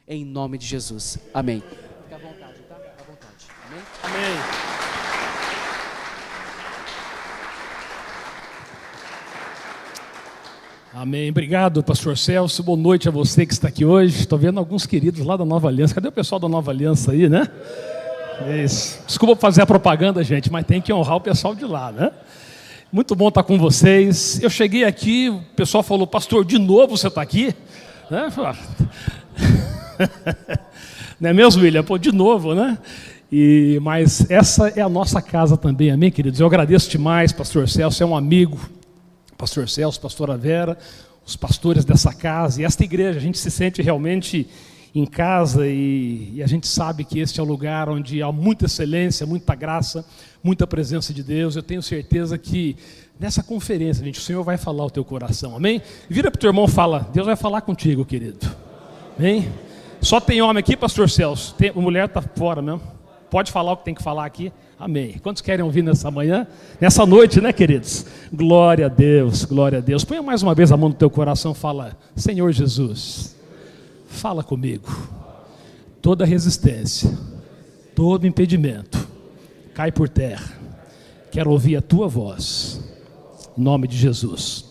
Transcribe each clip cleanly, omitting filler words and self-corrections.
em nome de Jesus. Amém. Fica à vontade, tá? Fica à vontade. Amém? Amém. Amém. Obrigado, pastor Celso. Boa noite a você que está aqui hoje. Estou vendo alguns queridos lá da Nova Aliança. Cadê o pessoal da Nova Aliança aí, né? É isso. Desculpa fazer a propaganda, gente, mas tem que honrar o pessoal de lá, né? Muito bom estar com vocês. Eu cheguei aqui, o pessoal falou, pastor, de novo você está aqui? Né? Não é mesmo, William? Pô, de novo, né? Mas essa é a nossa casa também, amém, queridos? Eu agradeço demais, pastor Celso, é um amigo, pastor Celso, pastora Vera, os pastores dessa casa e esta igreja. A gente se sente realmente em casa e a gente sabe que este é o lugar onde há muita excelência, muita graça, muita presença de Deus. Eu tenho certeza que nessa conferência, gente, o Senhor vai falar ao teu coração, amém? Vira para o teu irmão e fala, Deus vai falar contigo, querido, amém? Só tem homem aqui, pastor Celso, a mulher está fora mesmo, pode falar o que tem que falar aqui, amém? Quantos querem ouvir nessa manhã? Nessa noite, né, queridos? Glória a Deus, glória a Deus. Põe mais uma vez a mão no teu coração e fala, Senhor Jesus, fala comigo. Toda resistência, todo impedimento, cai por terra. Quero ouvir a tua voz, em nome de Jesus.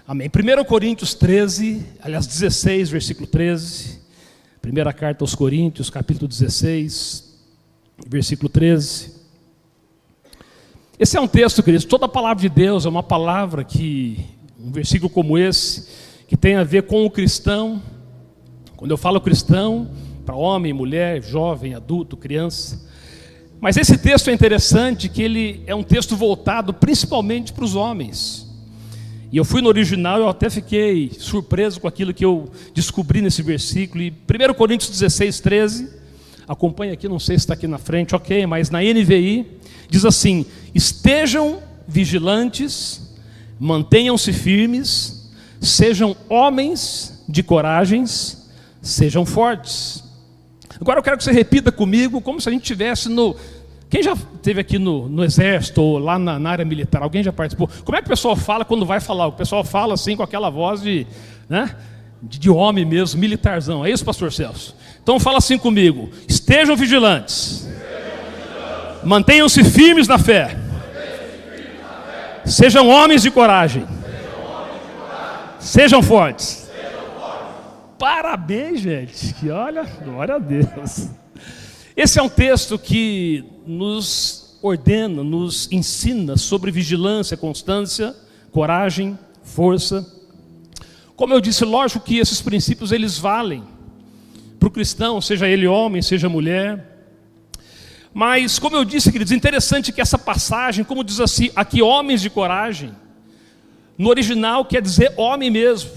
Amém. 1 Coríntios 13, aliás 16, versículo 13. Primeira carta aos Coríntios, capítulo 16, versículo 13. Esse é um texto, queridos, toda a palavra de Deus é uma palavra que, um versículo como esse, que tem a ver com o cristão. Quando eu falo cristão, para homem, mulher, jovem, adulto, criança. Mas esse texto é interessante, que ele é um texto voltado principalmente para os homens. E eu fui no original e eu até fiquei surpreso com aquilo que eu descobri nesse versículo. E 1 Coríntios 16, 13, acompanha aqui, não sei se está aqui na frente, ok, mas na NVI, diz assim, estejam vigilantes, mantenham-se firmes, sejam homens de coragens, sejam fortes. Agora eu quero que você repita comigo, como se a gente estivesse no... Quem já esteve aqui no exército ou lá na área militar? Alguém já participou? Como é que o pessoal fala quando vai falar? O pessoal fala assim com aquela voz de, né, de homem mesmo, militarzão. É isso, pastor Celso? Então fala assim comigo. Estejam vigilantes. Mantenham-se firmes na fé. Sejam homens de coragem. Sejam fortes. Parabéns, gente. Que olha, glória a Deus. Esse é um texto que nos ordena, nos ensina sobre vigilância, constância, coragem, força. Como eu disse, lógico que esses princípios eles valem para o cristão, seja ele homem, seja mulher. Mas, como eu disse, queridos, interessante que essa passagem, como diz assim, aqui homens de coragem, no original quer dizer homem mesmo.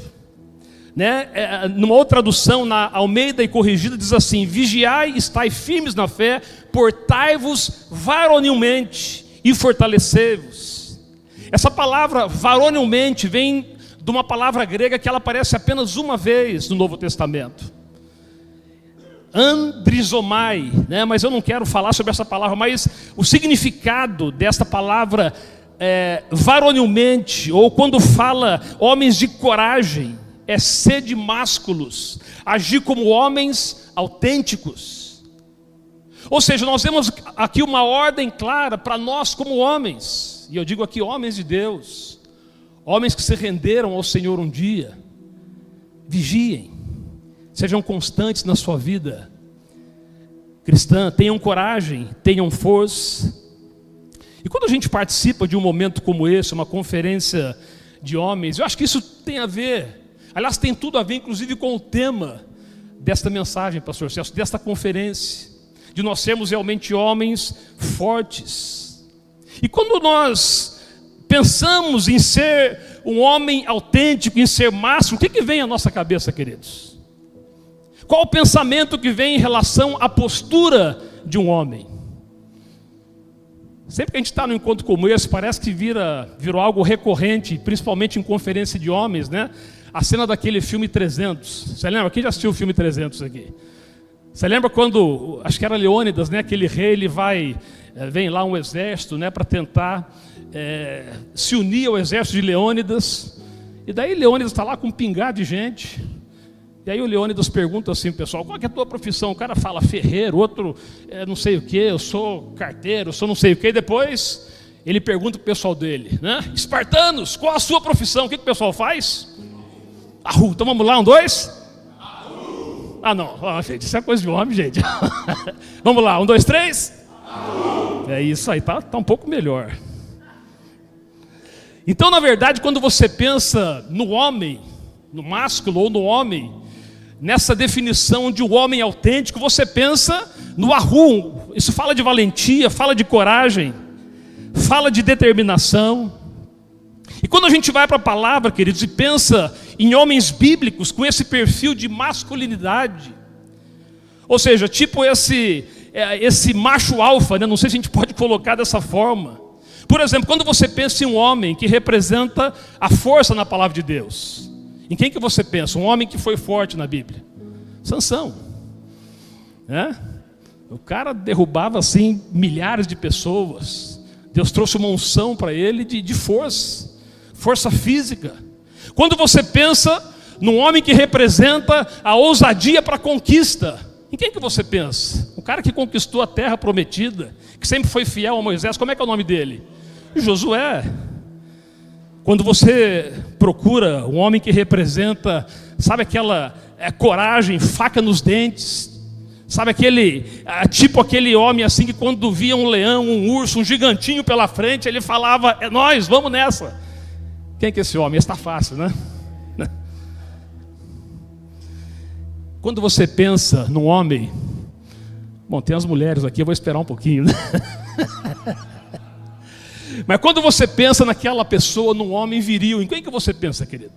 Né? Numa outra tradução, na Almeida e Corrigida, diz assim, vigiai, estai firmes na fé, portai-vos varonilmente e fortalecei-vos. Essa palavra varonilmente vem de uma palavra grega que ela aparece apenas uma vez no Novo Testamento. Andrizomai, né? Mas eu não quero falar sobre essa palavra, mas o significado desta palavra varonilmente, ou quando fala homens de coragem, é ser de másculos, agir como homens autênticos. Ou seja, nós temos aqui uma ordem clara para nós como homens, e eu digo aqui homens de Deus, homens que se renderam ao Senhor um dia. Vigiem, sejam constantes na sua vida cristã, tenham coragem, tenham força. E quando a gente participa de um momento como esse, uma conferência de homens, eu acho que isso tem a ver, aliás, tem tudo a ver, inclusive, com o tema desta mensagem, pastor Celso, desta conferência, de nós sermos realmente homens fortes. E quando nós pensamos em ser um homem autêntico, em ser másculo, o que vem à nossa cabeça, queridos? Qual o pensamento que vem em relação à postura de um homem? Sempre que a gente está num encontro como esse, parece que virou algo recorrente, principalmente em conferência de homens, né? A cena daquele filme 300. Você lembra? Quem já assistiu o filme 300 aqui? Você lembra quando, acho que era Leônidas, né? Aquele rei, ele vem lá um exército, né? Para tentar se unir ao exército de Leônidas. E daí Leônidas está lá com um pingado de gente. E aí o Leônidas pergunta assim, pessoal, qual que é a tua profissão? O cara fala ferreiro, outro não sei o que, eu sou carteiro, eu sou não sei o que. E depois ele pergunta para o pessoal dele, né? Espartanos, qual a sua profissão? O que o pessoal faz? Arru. Então vamos lá, 1, 2. Arru. Ah não, gente, isso é coisa de homem, gente. Vamos lá, 1, 2, 3. Arru. É isso aí, tá um pouco melhor. Então, na verdade, quando você pensa no homem, no másculo ou no homem, nessa definição de um homem autêntico, você pensa no arrum. Isso fala de valentia, fala de coragem, fala de determinação. E quando a gente vai para a palavra, queridos, e pensa em homens bíblicos com esse perfil de masculinidade, ou seja, tipo esse macho alfa, né? Não sei se a gente pode colocar dessa forma. Por exemplo, quando você pensa em um homem que representa a força na palavra de Deus, em quem que você pensa? Um homem que foi forte na Bíblia? Sansão, né? O cara derrubava assim milhares de pessoas. Deus trouxe uma unção para ele de força física. Quando você pensa num homem que representa a ousadia para a conquista, em quem que você pensa? O cara que conquistou a terra prometida, que sempre foi fiel a Moisés, como é que é o nome dele? Josué. Quando você procura um homem que representa, sabe aquela coragem, faca nos dentes, sabe aquele homem assim que quando via um leão, um urso, um gigantinho pela frente, ele falava, é nós, vamos nessa. Quem que é esse homem? Esse está fácil, né? Quando você pensa num homem, bom, tem as mulheres aqui, eu vou esperar um pouquinho, né? Mas quando você pensa naquela pessoa, num homem viril, em quem que você pensa, querido?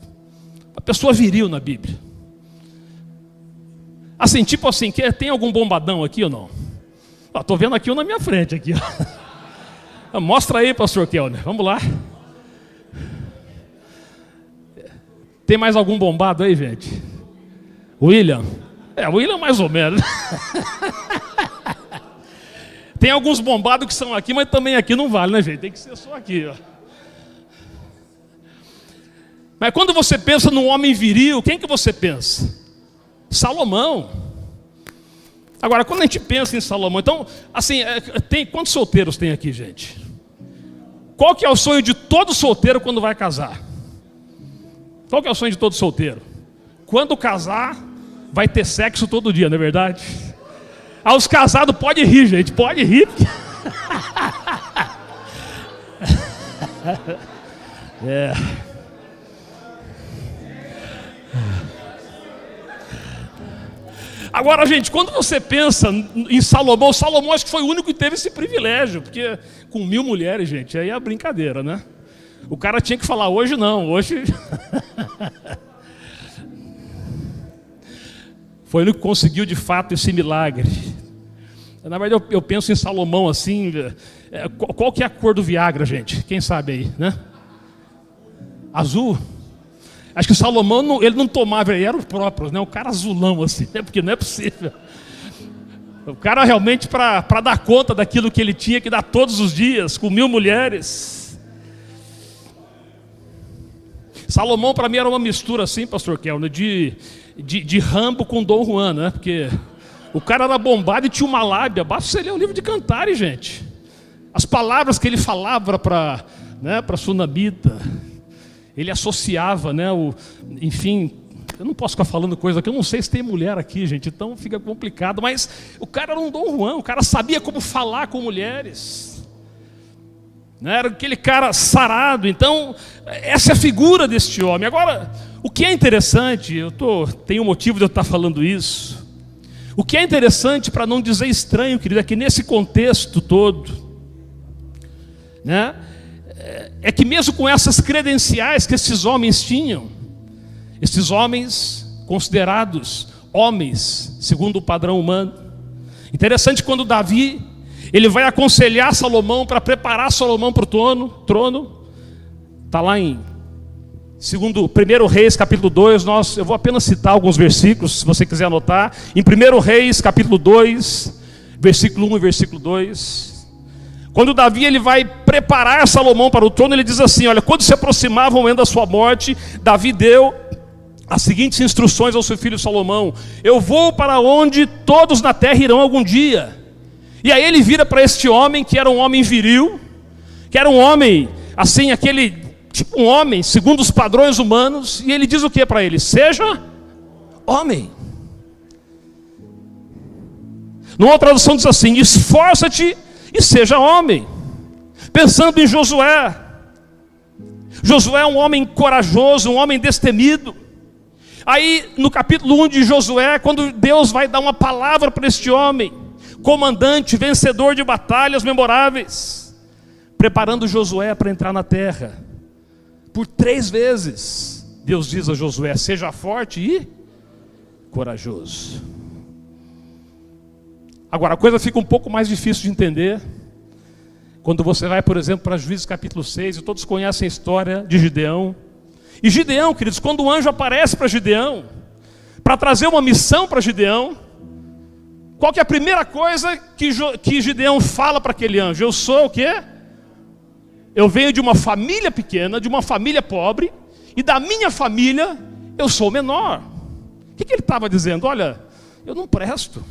Uma pessoa viril na Bíblia. Assim, tipo assim, tem algum bombadão aqui ou não? Estou vendo aqui um na minha frente. Aqui, ó. Mostra aí, pastor Kelner, vamos lá. Tem mais algum bombado aí, gente? William? William mais ou menos. Tem alguns bombados que são aqui, mas também aqui não vale, né, gente? Tem que ser só aqui, ó. Mas quando você pensa num homem viril, quem que você pensa? Salomão. Agora, quando a gente pensa em Salomão, então, assim, quantos solteiros tem aqui, gente? Qual que é o sonho de todo solteiro quando vai casar? Qual que é o sonho de todo solteiro? Quando casar, vai ter sexo todo dia, não é verdade? Os casados podem rir, gente, pode rir. Agora, gente, quando você pensa em Salomão acho que foi o único que teve esse privilégio, porque com 1000 mulheres, gente, aí é brincadeira, né? O cara tinha que falar, hoje não, hoje... Foi ele que conseguiu de fato esse milagre. Na verdade eu penso em Salomão assim, qual que é a cor do Viagra, gente? Quem sabe aí, né? Azul? Acho que Salomão, ele não tomava, ele era o próprio, né? O cara azulão assim, né? Porque não é possível. O cara realmente para dar conta daquilo que ele tinha que dar todos os dias, com 1000 mulheres. Salomão para mim era uma mistura assim, pastor Kelner, de Rambo com Dom Juan, né? Porque o cara era bombado e tinha uma lábia. Basta você ler o livro de Cantares, gente. As palavras que ele falava para Sunamita, ele associava, né? Enfim, eu não posso ficar falando coisa que eu não sei se tem mulher aqui, gente, então fica complicado. Mas o cara era um Dom Juan, o cara sabia como falar com mulheres. Era aquele cara sarado. Então, essa é a figura deste homem. Agora, o que é interessante, tenho um motivo de eu estar falando isso. O que é interessante, para não dizer estranho, querido, é que nesse contexto todo, né, é que mesmo com essas credenciais que esses homens tinham, esses homens considerados homens, segundo o padrão humano, interessante quando Davi, ele vai aconselhar Salomão para preparar Salomão para o trono, está lá em 1 Reis capítulo 2, eu vou apenas citar alguns versículos, se você quiser anotar. Em 1 Reis capítulo 2, versículo 1 e versículo 2. Quando Davi ele vai preparar Salomão para o trono, ele diz assim, olha, quando se aproximava o momento da sua morte, Davi deu as seguintes instruções ao seu filho Salomão: eu vou para onde todos na terra irão algum dia. E aí ele vira para este homem, que era um homem viril, que era um homem, assim, aquele, tipo um homem, segundo os padrões humanos, e ele diz o que para ele? Seja homem. Numa tradução diz assim: esforça-te e seja homem. Pensando em Josué. Josué é um homem corajoso, um homem destemido. Aí no capítulo 1 de Josué, quando Deus vai dar uma palavra para este homem, comandante, vencedor de batalhas memoráveis, preparando Josué para entrar na terra. Por 3 vezes Deus diz a Josué: seja forte e corajoso. Agora a coisa fica um pouco mais difícil de entender quando você vai, por exemplo, para Juízes capítulo 6, e todos conhecem a história de Gideão. E Gideão, queridos, quando o anjo aparece para Gideão, para trazer uma missão para Gideão, qual que é a primeira coisa que Gideão fala para aquele anjo? Eu sou o quê? Eu venho de uma família pequena, de uma família pobre, e da minha família eu sou o menor. O que ele estava dizendo? Olha, eu não presto.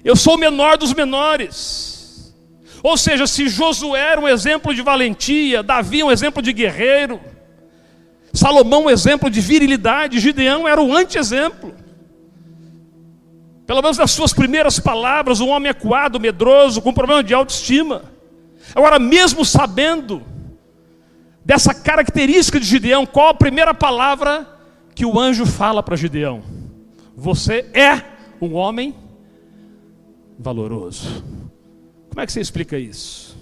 Eu sou o menor dos menores. Ou seja, se Josué era um exemplo de valentia, Davi um exemplo de guerreiro, Salomão um exemplo de virilidade, Gideão era o anti-exemplo. Pelo menos nas suas primeiras palavras, um homem acuado, medroso, com problema de autoestima. Agora, mesmo sabendo dessa característica de Gideão, qual a primeira palavra que o anjo fala para Gideão? Você é um homem valoroso. Como é que você explica isso?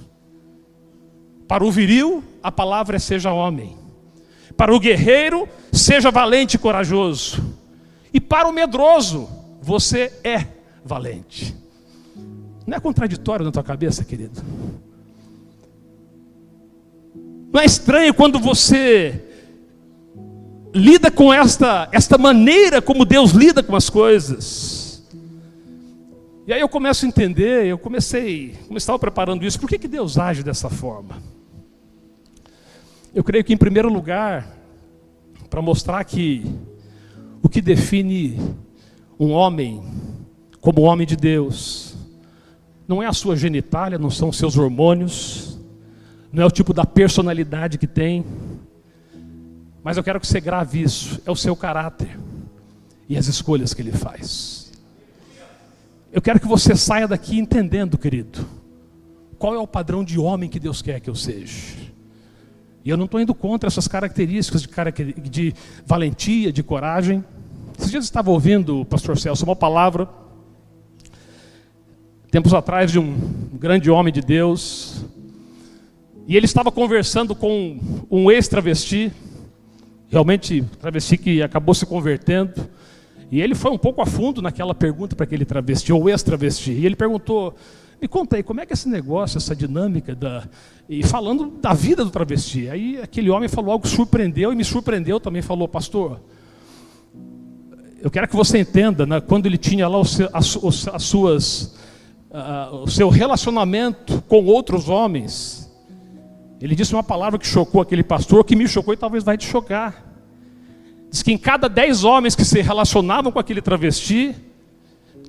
Para o viril, a palavra é seja homem. Para o guerreiro, seja valente e corajoso. E para o medroso, você é valente. Não é contraditório na tua cabeça, querido? Não é estranho quando você lida com esta maneira como Deus lida com as coisas? E aí eu começo a entender, como eu estava preparando isso, por que Deus age dessa forma? Eu creio que, em primeiro lugar, para mostrar que o que define um homem como homem de Deus não é a sua genitália, não são os seus hormônios, não é o tipo da personalidade que tem, mas eu quero que você grave isso: é o seu caráter e as escolhas que ele faz. Eu quero que você saia daqui entendendo, querido, qual é o padrão de homem que Deus quer que eu seja. E eu não estou indo contra essas características de valentia, de coragem. Esses dias eu estava ouvindo o pastor Celso uma palavra, tempos atrás, de um grande homem de Deus, e ele estava conversando com um ex-travesti, realmente travesti que acabou se convertendo. E ele foi um pouco a fundo naquela pergunta para aquele travesti, ou ex-travesti. E ele perguntou: me conta aí, como é que é esse negócio, essa dinâmica, e falando da vida do travesti. Aí aquele homem falou algo que surpreendeu, e me surpreendeu também. Falou: pastor, eu quero que você entenda, né, quando ele tinha lá o seu relacionamento com outros homens, ele disse uma palavra que chocou aquele pastor, que me chocou e talvez vai te chocar. Diz que em cada 10 homens que se relacionavam com aquele travesti,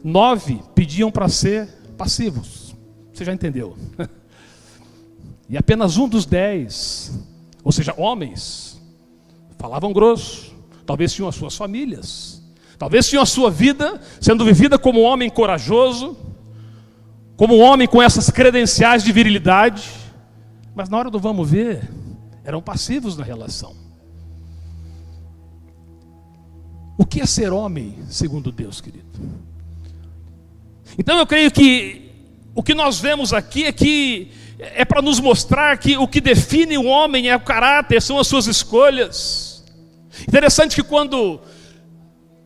9 pediam para ser passivos. Você já entendeu? E apenas um dos 10, ou seja, homens, falavam grosso. Talvez tinham as suas famílias, talvez tinham a sua vida sendo vivida como um homem corajoso, como um homem com essas credenciais de virilidade, mas na hora do vamos ver, eram passivos na relação. O que é ser homem, segundo Deus, querido? Então eu creio que o que nós vemos aqui é para nos mostrar que o que define o homem é o caráter, são as suas escolhas. Interessante que quando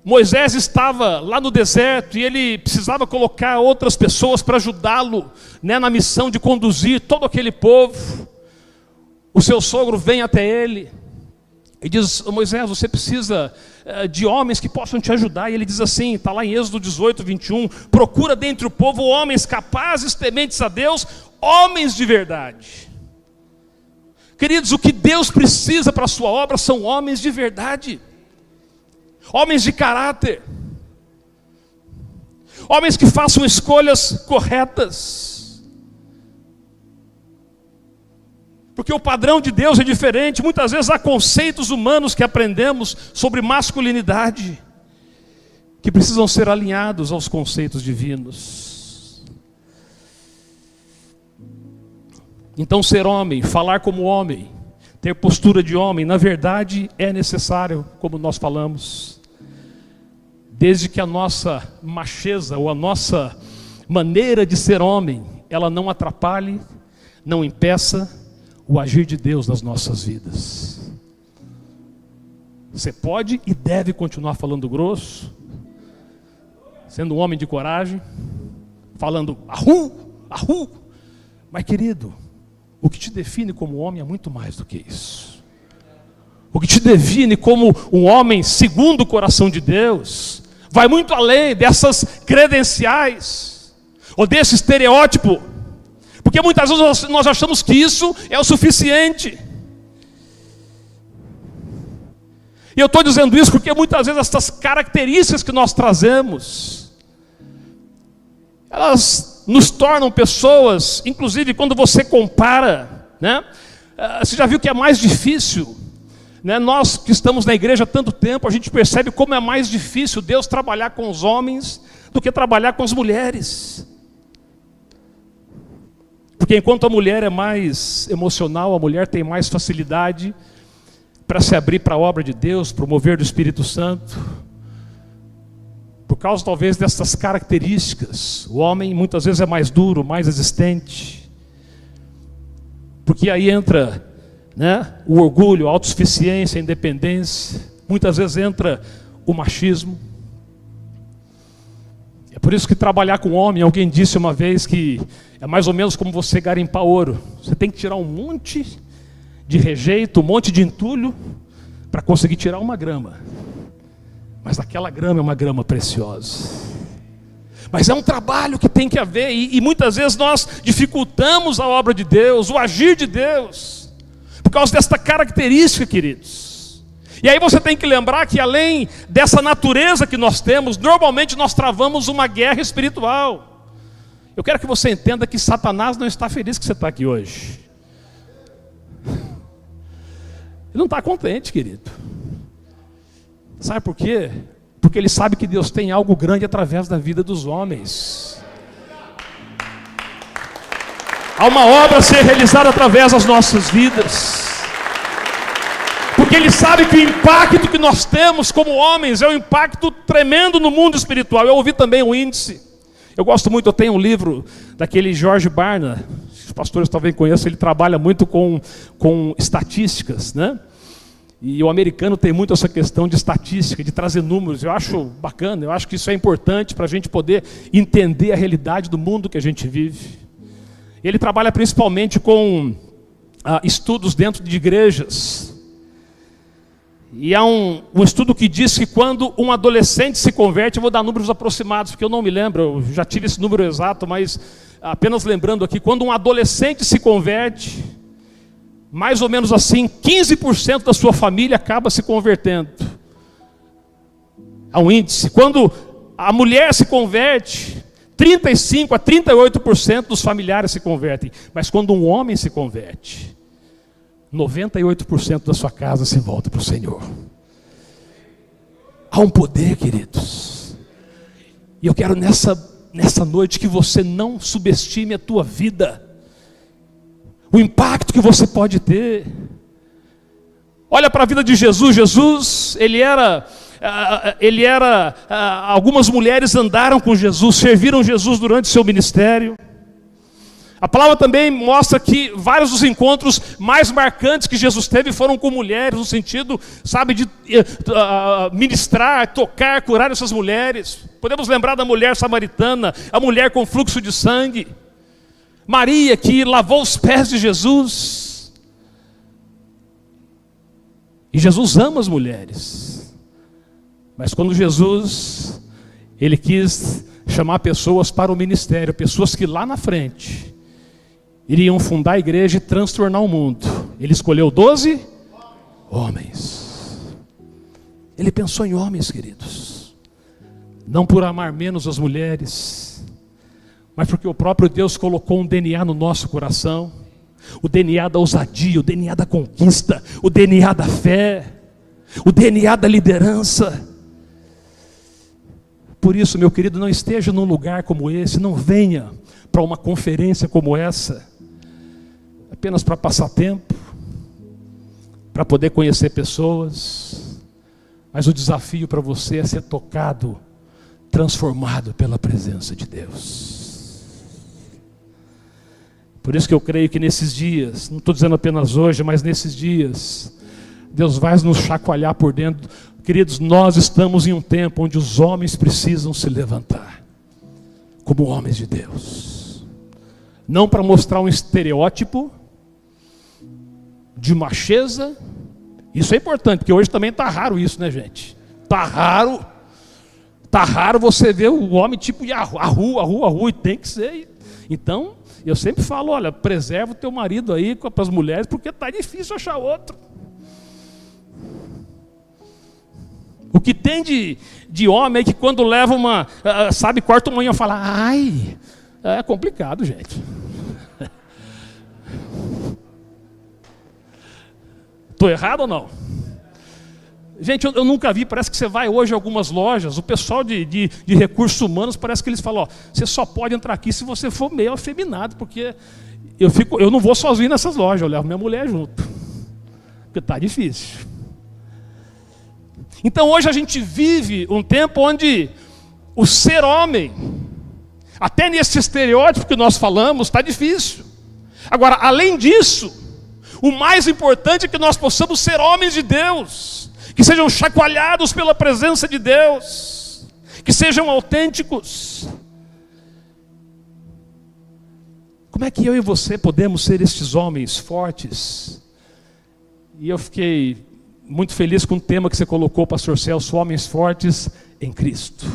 Moisés estava lá no deserto e ele precisava colocar outras pessoas para ajudá-lo, né, na missão de conduzir todo aquele povo, o seu sogro vem até ele e diz: Moisés, você precisa de homens que possam te ajudar. E ele diz assim, está lá em Êxodo 18, 21, procura dentre o povo homens capazes, tementes a Deus, homens de verdade. Queridos, o que Deus precisa para a sua obra são homens de verdade, homens de caráter, homens que façam escolhas corretas. Porque o padrão de Deus é diferente. Muitas vezes há conceitos humanos que aprendemos sobre masculinidade que precisam ser alinhados aos conceitos divinos. Então, ser homem, falar como homem, ter postura de homem, na verdade é necessário, como nós falamos, desde que a nossa macheza ou a nossa maneira de ser homem, ela não atrapalhe, não impeça o agir de Deus nas nossas vidas. Você pode e deve continuar falando grosso, sendo um homem de coragem, falando arru, arru. Mas, querido, o que te define como homem é muito mais do que isso. O que te define como um homem segundo o coração de Deus vai muito além dessas credenciais ou desse estereótipo. Porque muitas vezes nós achamos que isso é o suficiente. E eu estou dizendo isso porque muitas vezes essas características que nós trazemos, elas nos tornam pessoas, inclusive quando você compara, né? Você já viu que é mais difícil, né? Nós que estamos na igreja há tanto tempo, a gente percebe como é mais difícil Deus trabalhar com os homens do que trabalhar com as mulheres. Porque enquanto a mulher é mais emocional, a mulher tem mais facilidade para se abrir para a obra de Deus, para o mover do Espírito Santo. Por causa talvez dessas características, o homem muitas vezes é mais duro, mais resistente. Porque aí entra, né, o orgulho, a autossuficiência, a independência. Muitas vezes entra o machismo. É por isso que trabalhar com homem, alguém disse uma vez que é mais ou menos como você garimpar ouro. Você tem que tirar um monte de rejeito, um monte de entulho para conseguir tirar uma grama. Mas aquela grama é uma grama preciosa. Mas é um trabalho que tem que haver e muitas vezes nós dificultamos a obra de Deus, o agir de Deus, por causa desta característica, queridos. E aí você tem que lembrar que além dessa natureza que nós temos, normalmente nós travamos uma guerra espiritual. Eu quero que você entenda que Satanás não está feliz que você está aqui hoje. Ele não está contente, querido. Sabe por quê? Porque ele sabe que Deus tem algo grande através da vida dos homens. Há uma obra a ser realizada através das nossas vidas. Porque ele sabe que o impacto que nós temos como homens é um impacto tremendo no mundo espiritual. Eu ouvi também o índice. Eu gosto muito, eu tenho um livro daquele George Barna. Os pastores talvez conheçam, ele trabalha muito com estatísticas, né? E o americano tem muito essa questão de estatística, de trazer números. Eu acho bacana, eu acho que isso é importante para a gente poder entender a realidade do mundo que a gente vive. Ele trabalha principalmente com estudos dentro de igrejas. E há um estudo que diz que quando um adolescente se converte, eu vou dar números aproximados, porque eu não me lembro, eu já tive esse número exato, mas apenas lembrando aqui, quando um adolescente se converte, mais ou menos assim, 15% da sua família acaba se convertendo. Há um índice. Quando a mulher se converte, 35% a 38% dos familiares se convertem. Mas quando um homem se converte, 98% da sua casa se volta para o Senhor. Há um poder, queridos. E eu quero nessa noite que você não subestime a tua vida. O impacto que você pode ter. Olha para a vida de Jesus. Jesus, algumas mulheres andaram com Jesus, serviram Jesus durante o seu ministério. A palavra também mostra que vários dos encontros mais marcantes que Jesus teve foram com mulheres, no sentido, sabe, de ministrar, tocar, curar essas mulheres. Podemos lembrar da mulher samaritana, a mulher com fluxo de sangue. Maria, que lavou os pés de Jesus. E Jesus ama as mulheres. Mas quando Jesus, ele quis chamar pessoas para o ministério, pessoas que lá na frente iriam fundar a igreja e transtornar o mundo. Ele escolheu 12 homens. Ele pensou em homens, queridos. Não por amar menos as mulheres, mas porque o próprio Deus colocou um DNA no nosso coração. O DNA da ousadia, o DNA da conquista, o DNA da fé, o DNA da liderança. Por isso, meu querido, não esteja num lugar como esse, não venha para uma conferência como essa, apenas para passar tempo, para poder conhecer pessoas, mas o desafio para você é ser tocado, transformado pela presença de Deus. Por isso que eu creio que nesses dias, não estou dizendo apenas hoje, mas nesses dias, Deus vai nos chacoalhar por dentro. Queridos, nós estamos em um tempo onde os homens precisam se levantar como homens de Deus. Não para mostrar um estereótipo de macheza. Isso é importante, porque hoje também está raro isso, né, gente? Está raro você ver o homem tipo de arru, e tem que ser. Então, eu sempre falo, olha, preserva o teu marido aí para as mulheres, porque está difícil achar outro. O que tem de homem é que quando leva corta uma unha e fala, ai, é complicado, gente. Estou errado ou não? Gente, eu nunca vi, parece que você vai hoje em algumas lojas, o pessoal de recursos humanos, parece que eles falam, você só pode entrar aqui se você for meio afeminado, porque eu não vou sozinho nessas lojas, eu levo minha mulher junto, porque está difícil. Então hoje a gente vive um tempo onde o ser homem, até nesse estereótipo que nós falamos, está difícil. Agora, além disso, o mais importante é que nós possamos ser homens de Deus, que sejam chacoalhados pela presença de Deus, que sejam autênticos. Como é que eu e você podemos ser estes homens fortes? E eu fiquei muito feliz com o tema que você colocou, pastor Celso, homens fortes em Cristo.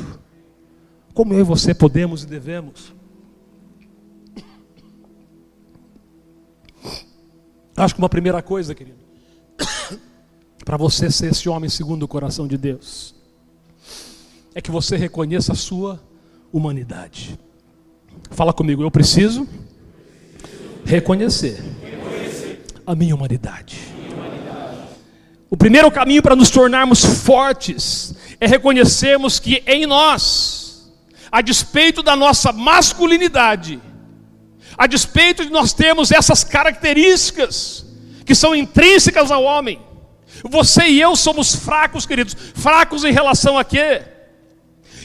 Como eu e você podemos e devemos? Acho que uma primeira coisa, querido, para você ser esse homem segundo o coração de Deus, é que você reconheça a sua humanidade. Fala comigo, eu preciso reconhecer a minha humanidade. O primeiro caminho para nos tornarmos fortes é reconhecermos que em nós, a despeito da nossa masculinidade, a despeito de nós termos essas características que são intrínsecas ao homem, você e eu somos fracos, queridos. Fracos em relação a quê?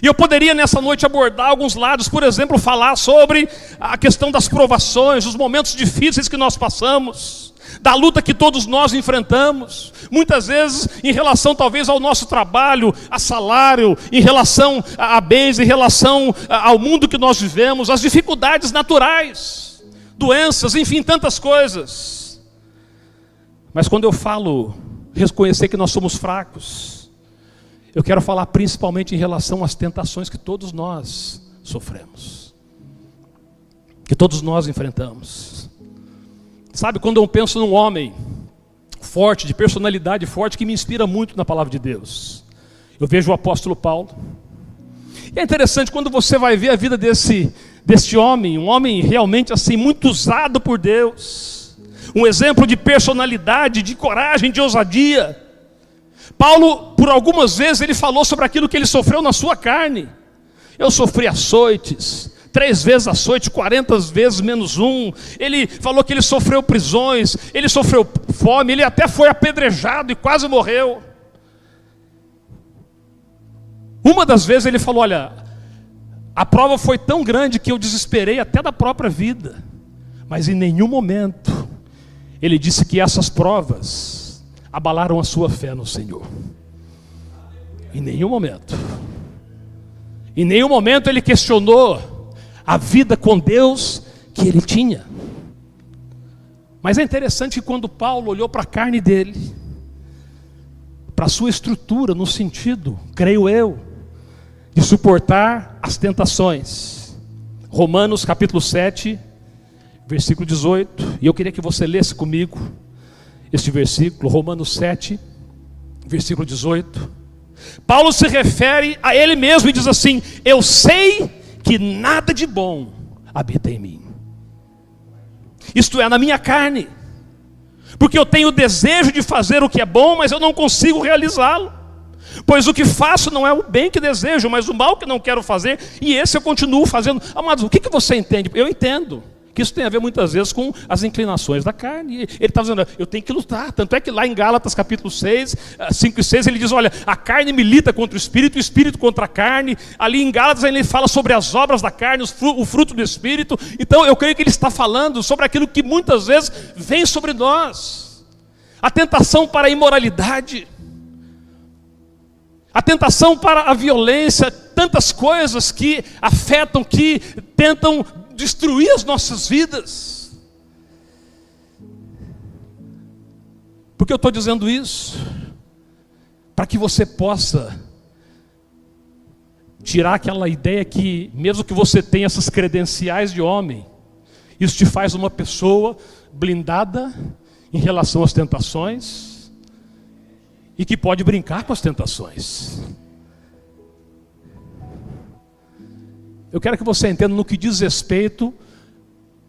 E eu poderia nessa noite abordar alguns lados, por exemplo, falar sobre a questão das provações, os momentos difíceis que nós passamos, da luta que todos nós enfrentamos, muitas vezes em relação talvez ao nosso trabalho, a salário, em relação a bens, em relação ao mundo que nós vivemos, as dificuldades naturais, doenças, enfim, tantas coisas. Mas quando eu falo reconhecer que nós somos fracos, eu quero falar principalmente em relação às tentações que todos nós sofremos, que todos nós enfrentamos. Sabe, quando eu penso num homem forte, de personalidade forte, que me inspira muito na palavra de Deus, eu vejo o apóstolo Paulo. E é interessante quando você vai ver a vida deste homem, um homem realmente assim, muito usado por Deus, um exemplo de personalidade, de coragem, de ousadia. Paulo, por algumas vezes, ele falou sobre aquilo que ele sofreu na sua carne. Eu sofri açoites, 3 vezes açoite, 40 vezes menos 1. Ele falou que ele sofreu prisões, ele sofreu fome, ele até foi apedrejado e quase morreu. Uma das vezes ele falou, olha, a prova foi tão grande que eu desesperei até da própria vida. Mas em nenhum momento ele disse que essas provas abalaram a sua fé no Senhor. Em nenhum momento. Em nenhum momento ele questionou a vida com Deus que ele tinha. Mas é interessante que quando Paulo olhou para a carne dele, para a sua estrutura, no sentido, creio eu, de suportar as tentações. Romanos capítulo 7, versículo 18, e eu queria que você lesse comigo. este versículo, Romanos 7, versículo 18. Paulo se refere a ele mesmo e diz assim: eu sei que nada de bom habita em mim, isto é, na minha carne, porque eu tenho o desejo de fazer o que é bom, mas eu não consigo realizá-lo. Pois o que faço não é o bem que desejo, mas o mal que não quero fazer, e esse eu continuo fazendo. Amados, o que você entende? Eu entendo que isso tem a ver muitas vezes com as inclinações da carne. Ele está dizendo, eu tenho que lutar. Tanto é que lá em Gálatas capítulo 6, 5 e 6, ele diz, olha, a carne milita contra o espírito contra a carne. Ali em Gálatas ele fala sobre as obras da carne, o fruto do espírito. Então eu creio que ele está falando sobre aquilo que muitas vezes vem sobre nós. A tentação para a imoralidade, a tentação para a violência, tantas coisas que afetam, que tentam destruir as nossas vidas. Por que eu estou dizendo isso? Para que você possa tirar aquela ideia que, mesmo que você tenha essas credenciais de homem, isso te faz uma pessoa blindada em relação às tentações, e que pode brincar com as tentações. Eu quero que você entenda no que diz respeito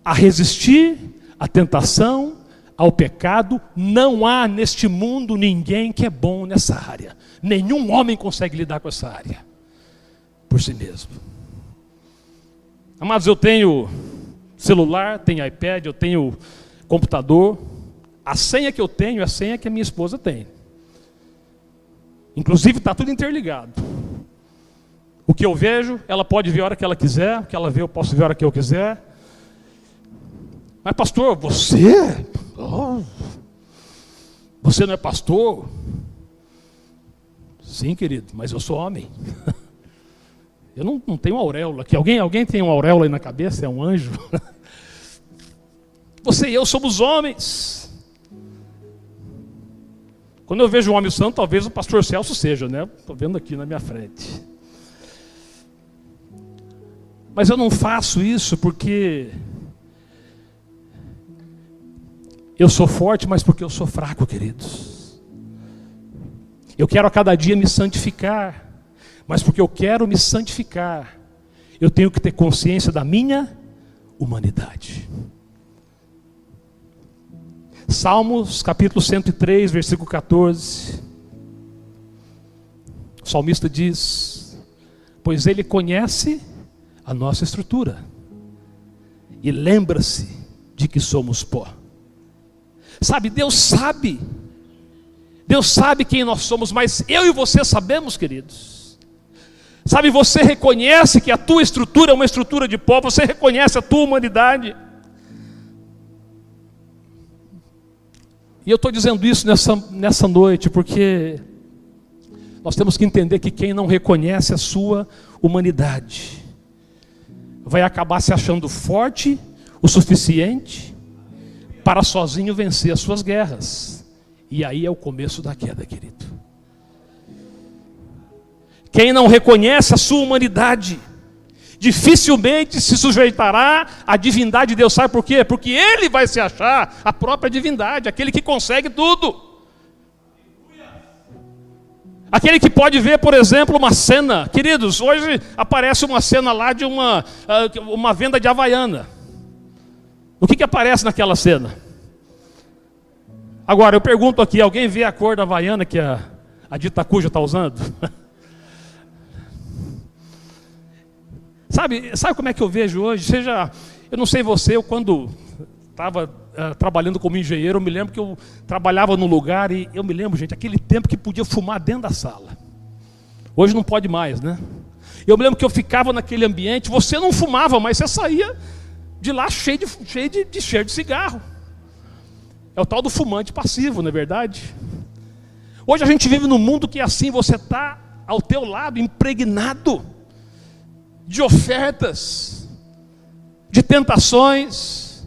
a resistir à tentação, ao pecado. Não há neste mundo ninguém que é bom nessa área. Nenhum homem consegue lidar com essa área por si mesmo. Amados, eu tenho celular, tenho iPad, eu tenho computador. A senha que eu tenho é a senha que a minha esposa tem. Inclusive está tudo interligado. O que eu vejo, ela pode ver a hora que ela quiser. O que ela vê, eu posso ver a hora que eu quiser. Mas pastor, você? Oh, você não é pastor? Sim, querido, mas eu sou homem. Eu não tenho auréola aqui. Alguém tem uma auréola aí na cabeça? É um anjo? Você e eu somos homens. Quando eu vejo um homem santo, talvez o pastor Celso seja, né? Estou vendo aqui na minha frente. Mas eu não faço isso porque eu sou forte, mas porque eu sou fraco, queridos. Eu quero a cada dia me santificar, mas porque eu quero me santificar, eu tenho que ter consciência da minha humanidade. Salmos capítulo 103, versículo 14. O salmista diz: pois ele conhece a nossa estrutura e lembra-se de que somos pó. Sabe, Deus sabe quem nós somos, mas eu e você sabemos, queridos. Sabe, você reconhece que a tua estrutura é uma estrutura de pó, você reconhece a tua humanidade. E eu estou dizendo isso nessa noite porque nós temos que entender que quem não reconhece a sua humanidade vai acabar se achando forte o suficiente para sozinho vencer as suas guerras. E aí é o começo da queda, querido. Quem não reconhece a sua humanidade dificilmente se sujeitará à divindade de Deus. Sabe por quê? Porque ele vai se achar a própria divindade, aquele que consegue tudo. Aquele que pode ver, por exemplo, uma cena. Queridos, hoje aparece uma cena lá de uma venda de Havaiana. O que aparece naquela cena? Agora, eu pergunto aqui, alguém vê a cor da Havaiana que a Dita Cuja está usando? Sabe como é que eu vejo hoje? Eu não sei você, eu quando estava trabalhando como engenheiro, eu me lembro que eu trabalhava num lugar e eu me lembro, gente, aquele tempo que podia fumar dentro da sala. Hoje não pode mais, né? Eu me lembro que eu ficava naquele ambiente, você não fumava, mas você saía de lá cheio de cheiro de cigarro. É o tal do fumante passivo, não é verdade? Hoje a gente vive num mundo que assim, você está ao teu lado, impregnado de ofertas, de tentações,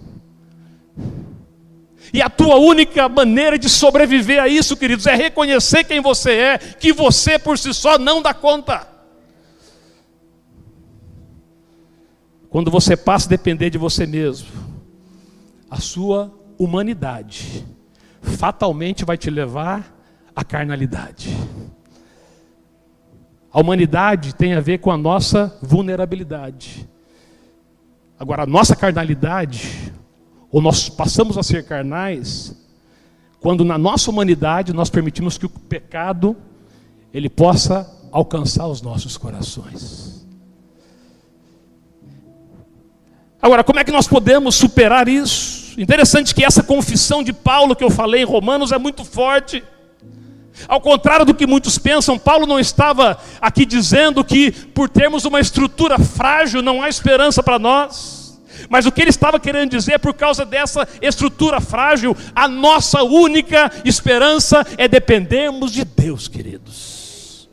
e a tua única maneira de sobreviver a isso, queridos, é reconhecer quem você é, que você por si só não dá conta. Quando você passa a depender de você mesmo, a sua humanidade fatalmente vai te levar à carnalidade. A humanidade tem a ver com a nossa vulnerabilidade. Agora, a nossa carnalidade, ou nós passamos a ser carnais, quando na nossa humanidade nós permitimos que o pecado ele possa alcançar os nossos corações. Agora, como é que nós podemos superar isso? Interessante que essa confissão de Paulo que eu falei em Romanos é muito forte. Ao contrário do que muitos pensam, Paulo não estava aqui dizendo que por termos uma estrutura frágil não há esperança para nós. Mas o que ele estava querendo dizer, por causa dessa estrutura frágil, a nossa única esperança é dependermos de Deus, queridos.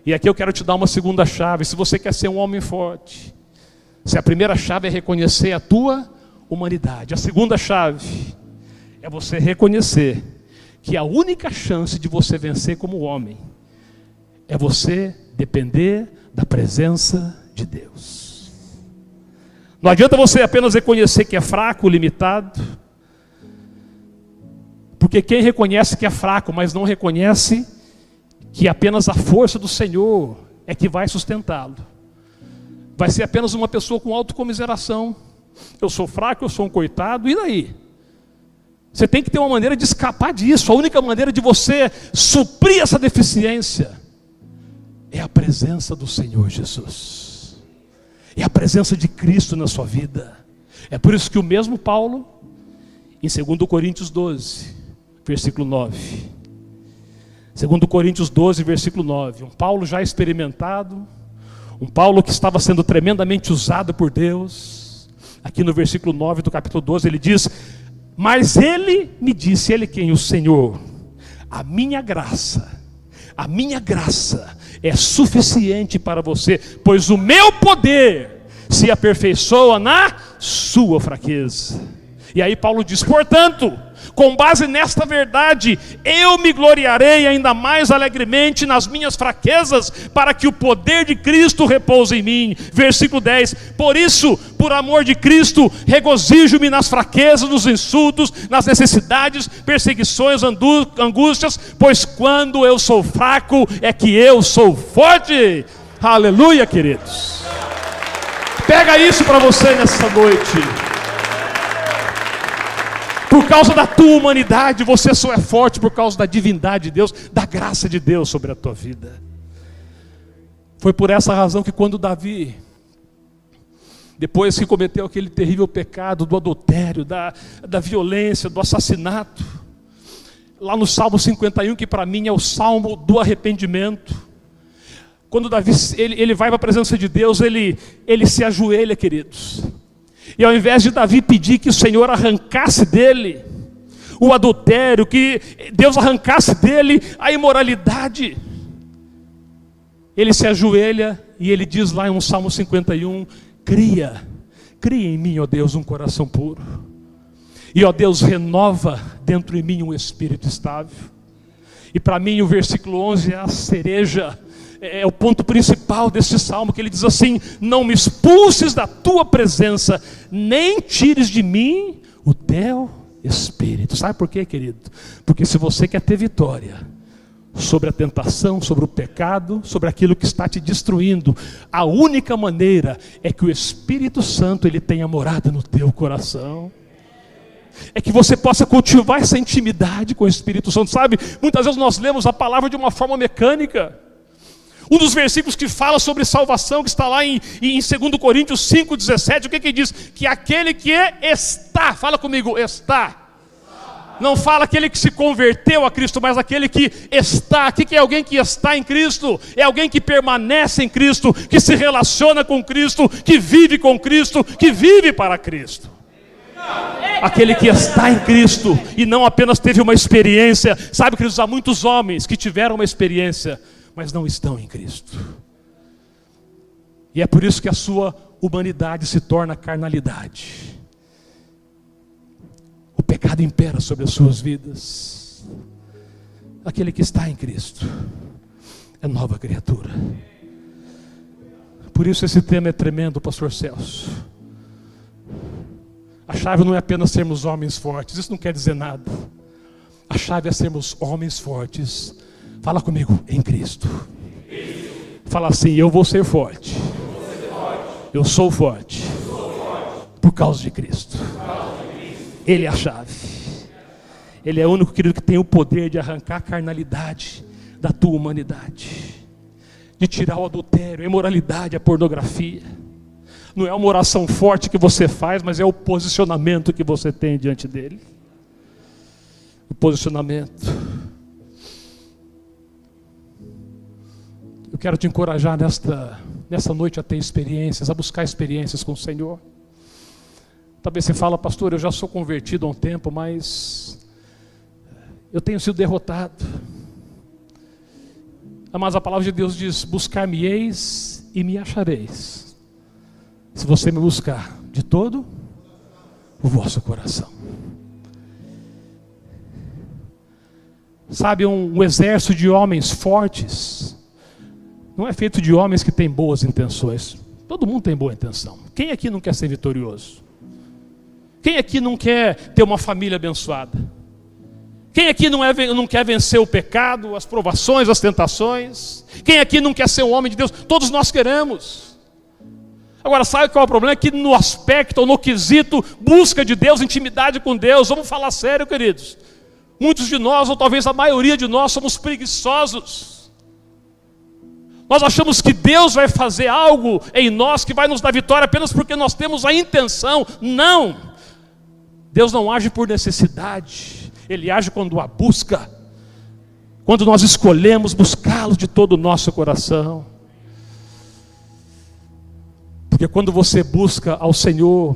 E aqui eu quero te dar uma segunda chave. Se você quer ser um homem forte, se a primeira chave é reconhecer a tua humanidade, a segunda chave é você reconhecer que a única chance de você vencer como homem é você depender da presença de Deus. Não adianta você apenas reconhecer que é fraco, limitado, porque quem reconhece que é fraco, mas não reconhece que apenas a força do Senhor é que vai sustentá-lo, vai ser apenas uma pessoa com autocomiseração. Eu sou fraco, eu sou um coitado, e daí? Você tem que ter uma maneira de escapar disso. A única maneira de você suprir essa deficiência é a presença do Senhor Jesus. É a presença de Cristo na sua vida. É por isso que o mesmo Paulo, em 2 Coríntios 12, versículo 9. 2 Coríntios 12, versículo 9. Um Paulo já experimentado, um Paulo que estava sendo tremendamente usado por Deus. Aqui no versículo 9 do capítulo 12 ele diz: mas ele me disse, ele quem? O Senhor, a minha graça é suficiente para você, pois o meu poder se aperfeiçoa na sua fraqueza. E aí Paulo diz: portanto, com base nesta verdade, eu me gloriarei ainda mais alegremente nas minhas fraquezas, para que o poder de Cristo repouse em mim. Versículo 10, por isso, por amor de Cristo, regozijo-me nas fraquezas, nos insultos, nas necessidades, perseguições, angústias, pois quando eu sou fraco, é que eu sou forte. Aleluia, queridos. Pega isso para você nessa noite. Por causa da tua humanidade, você só é forte por causa da divindade de Deus, da graça de Deus sobre a tua vida. Foi por essa razão que quando Davi, depois que cometeu aquele terrível pecado do adultério, da violência, do assassinato, lá no Salmo 51, que para mim é o Salmo do arrependimento, quando Davi ele vai para a presença de Deus, ele se ajoelha, queridos. E ao invés de Davi pedir que o Senhor arrancasse dele o adultério, que Deus arrancasse dele a imoralidade, ele se ajoelha e ele diz lá em um Salmo 51, cria em mim, ó Deus, um coração puro, e ó Deus, renova dentro de mim um espírito estável. E para mim o versículo 11 é a cereja, é o ponto principal desse salmo, que ele diz assim: não me expulses da tua presença, nem tires de mim o teu espírito. Sabe por quê, querido? Porque se você quer ter vitória sobre a tentação, sobre o pecado, sobre aquilo que está te destruindo, a única maneira é que o Espírito Santo ele tenha morada no teu coração. É que você possa cultivar essa intimidade com o Espírito Santo. Sabe, muitas vezes nós lemos a palavra de uma forma mecânica. Um dos versículos que fala sobre salvação, que está lá em 2 Coríntios 5,17, o que diz? Que aquele que está, fala comigo, está. Não fala aquele que se converteu a Cristo, mas aquele que está. O que é alguém que está em Cristo? É alguém que permanece em Cristo, que se relaciona com Cristo, que vive com Cristo, que vive para Cristo. Aquele que está em Cristo e não apenas teve uma experiência. Sabe, queridos, há muitos homens que tiveram uma experiência, mas não estão em Cristo. E é por isso que a sua humanidade se torna carnalidade. O pecado impera sobre as suas vidas. Aquele que está em Cristo é nova criatura. Por isso esse tema é tremendo, pastor Celso. A chave não é apenas sermos homens fortes, isso não quer dizer nada. A chave é sermos homens fortes. Fala comigo, em Cristo. Fala assim, eu vou ser forte. Eu sou forte. Por causa de Cristo. Ele é a chave. Ele é o único, querido, que tem o poder de arrancar a carnalidade da tua humanidade. De tirar o adultério, a imoralidade, a pornografia. Não é uma oração forte que você faz, mas é o posicionamento que você tem diante dele. O posicionamento. Eu quero te encorajar nessa noite a ter experiências, a buscar experiências com o Senhor. Talvez você fala, pastor, eu já sou convertido há um tempo, mas eu tenho sido derrotado. Mas a palavra de Deus diz, buscar-me-eis e me achareis. Se você me buscar de todo o vosso coração. Sabe, um exército de homens fortes não é feito de homens que têm boas intenções. Todo mundo tem boa intenção. Quem aqui não quer ser vitorioso? Quem aqui não quer ter uma família abençoada? Quem aqui não quer vencer o pecado, as provações, as tentações? Quem aqui não quer ser um homem de Deus? Todos nós queremos. Agora, sabe qual é o problema? É que no aspecto, ou no quesito, busca de Deus, intimidade com Deus, vamos falar sério, queridos. Muitos de nós, ou talvez a maioria de nós, somos preguiçosos. Nós achamos que Deus vai fazer algo em nós que vai nos dar vitória apenas porque nós temos a intenção. Não! Deus não age por necessidade. Ele age quando a busca. Quando nós escolhemos buscá-lo de todo o nosso coração. Porque quando você busca ao Senhor,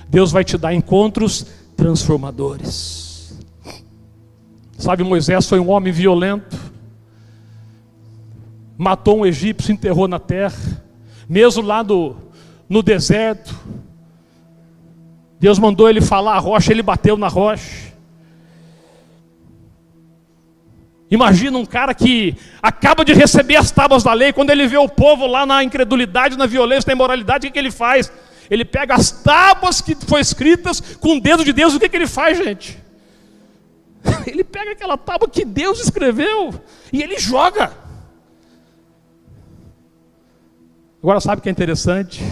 Deus vai te dar encontros transformadores. Sabe, Moisés foi um homem violento. Matou um egípcio, enterrou na terra. Mesmo lá no deserto, Deus mandou ele falar a rocha, ele bateu na rocha. Imagina um cara que acaba de receber as tábuas da lei, quando ele vê o povo lá na incredulidade, na violência, na imoralidade, o que ele faz? Ele pega as tábuas que foram escritas com o dedo de Deus, o que ele faz, gente? Ele pega aquela tábua que Deus escreveu e ele joga. Agora sabe o que é interessante?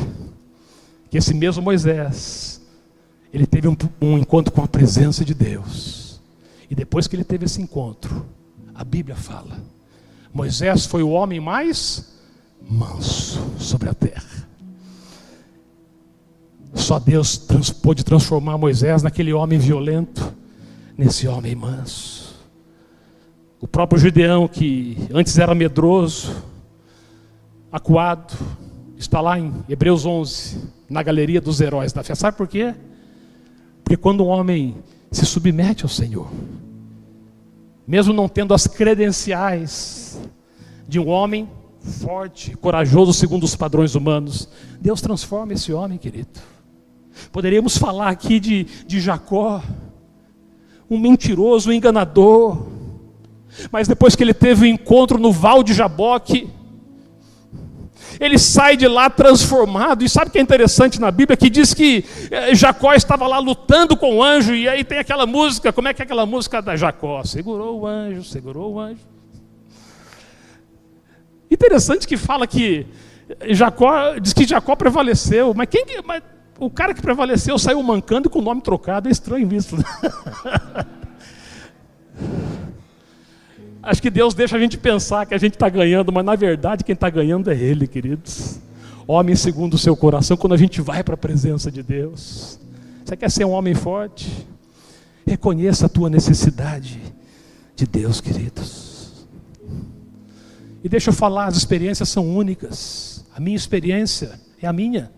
Que esse mesmo Moisés, ele teve um encontro com a presença de Deus. E depois que ele teve esse encontro, a Bíblia fala, Moisés foi o homem mais manso sobre a terra. Só Deus pôde transformar Moisés naquele homem violento, nesse homem manso. O próprio Gideão, que antes era medroso, acuado, está lá em Hebreus 11, na galeria dos heróis da fé. Sabe por quê? Porque quando um homem se submete ao Senhor, mesmo não tendo as credenciais de um homem forte, corajoso segundo os padrões humanos, Deus transforma esse homem, querido. Poderíamos falar aqui de Jacó, um mentiroso, um enganador, mas depois que ele teve o encontro no Val de Jaboque, ele sai de lá transformado. E sabe o que é interessante na Bíblia? Que diz que Jacó estava lá lutando com o anjo. E aí tem aquela música, como é que é aquela música da Jacó? Segurou o anjo, segurou o anjo. Interessante que fala que Jacó, diz que Jacó prevaleceu. Mas o cara que prevaleceu saiu mancando e com o nome trocado. É estranho isso. Acho que Deus deixa a gente pensar que a gente está ganhando, mas na verdade quem está ganhando é Ele, queridos. Homem segundo o seu coração, quando a gente vai para a presença de Deus. Você quer ser um homem forte? Reconheça a tua necessidade de Deus, queridos. E deixa eu falar, as experiências são únicas. A minha experiência é a minha.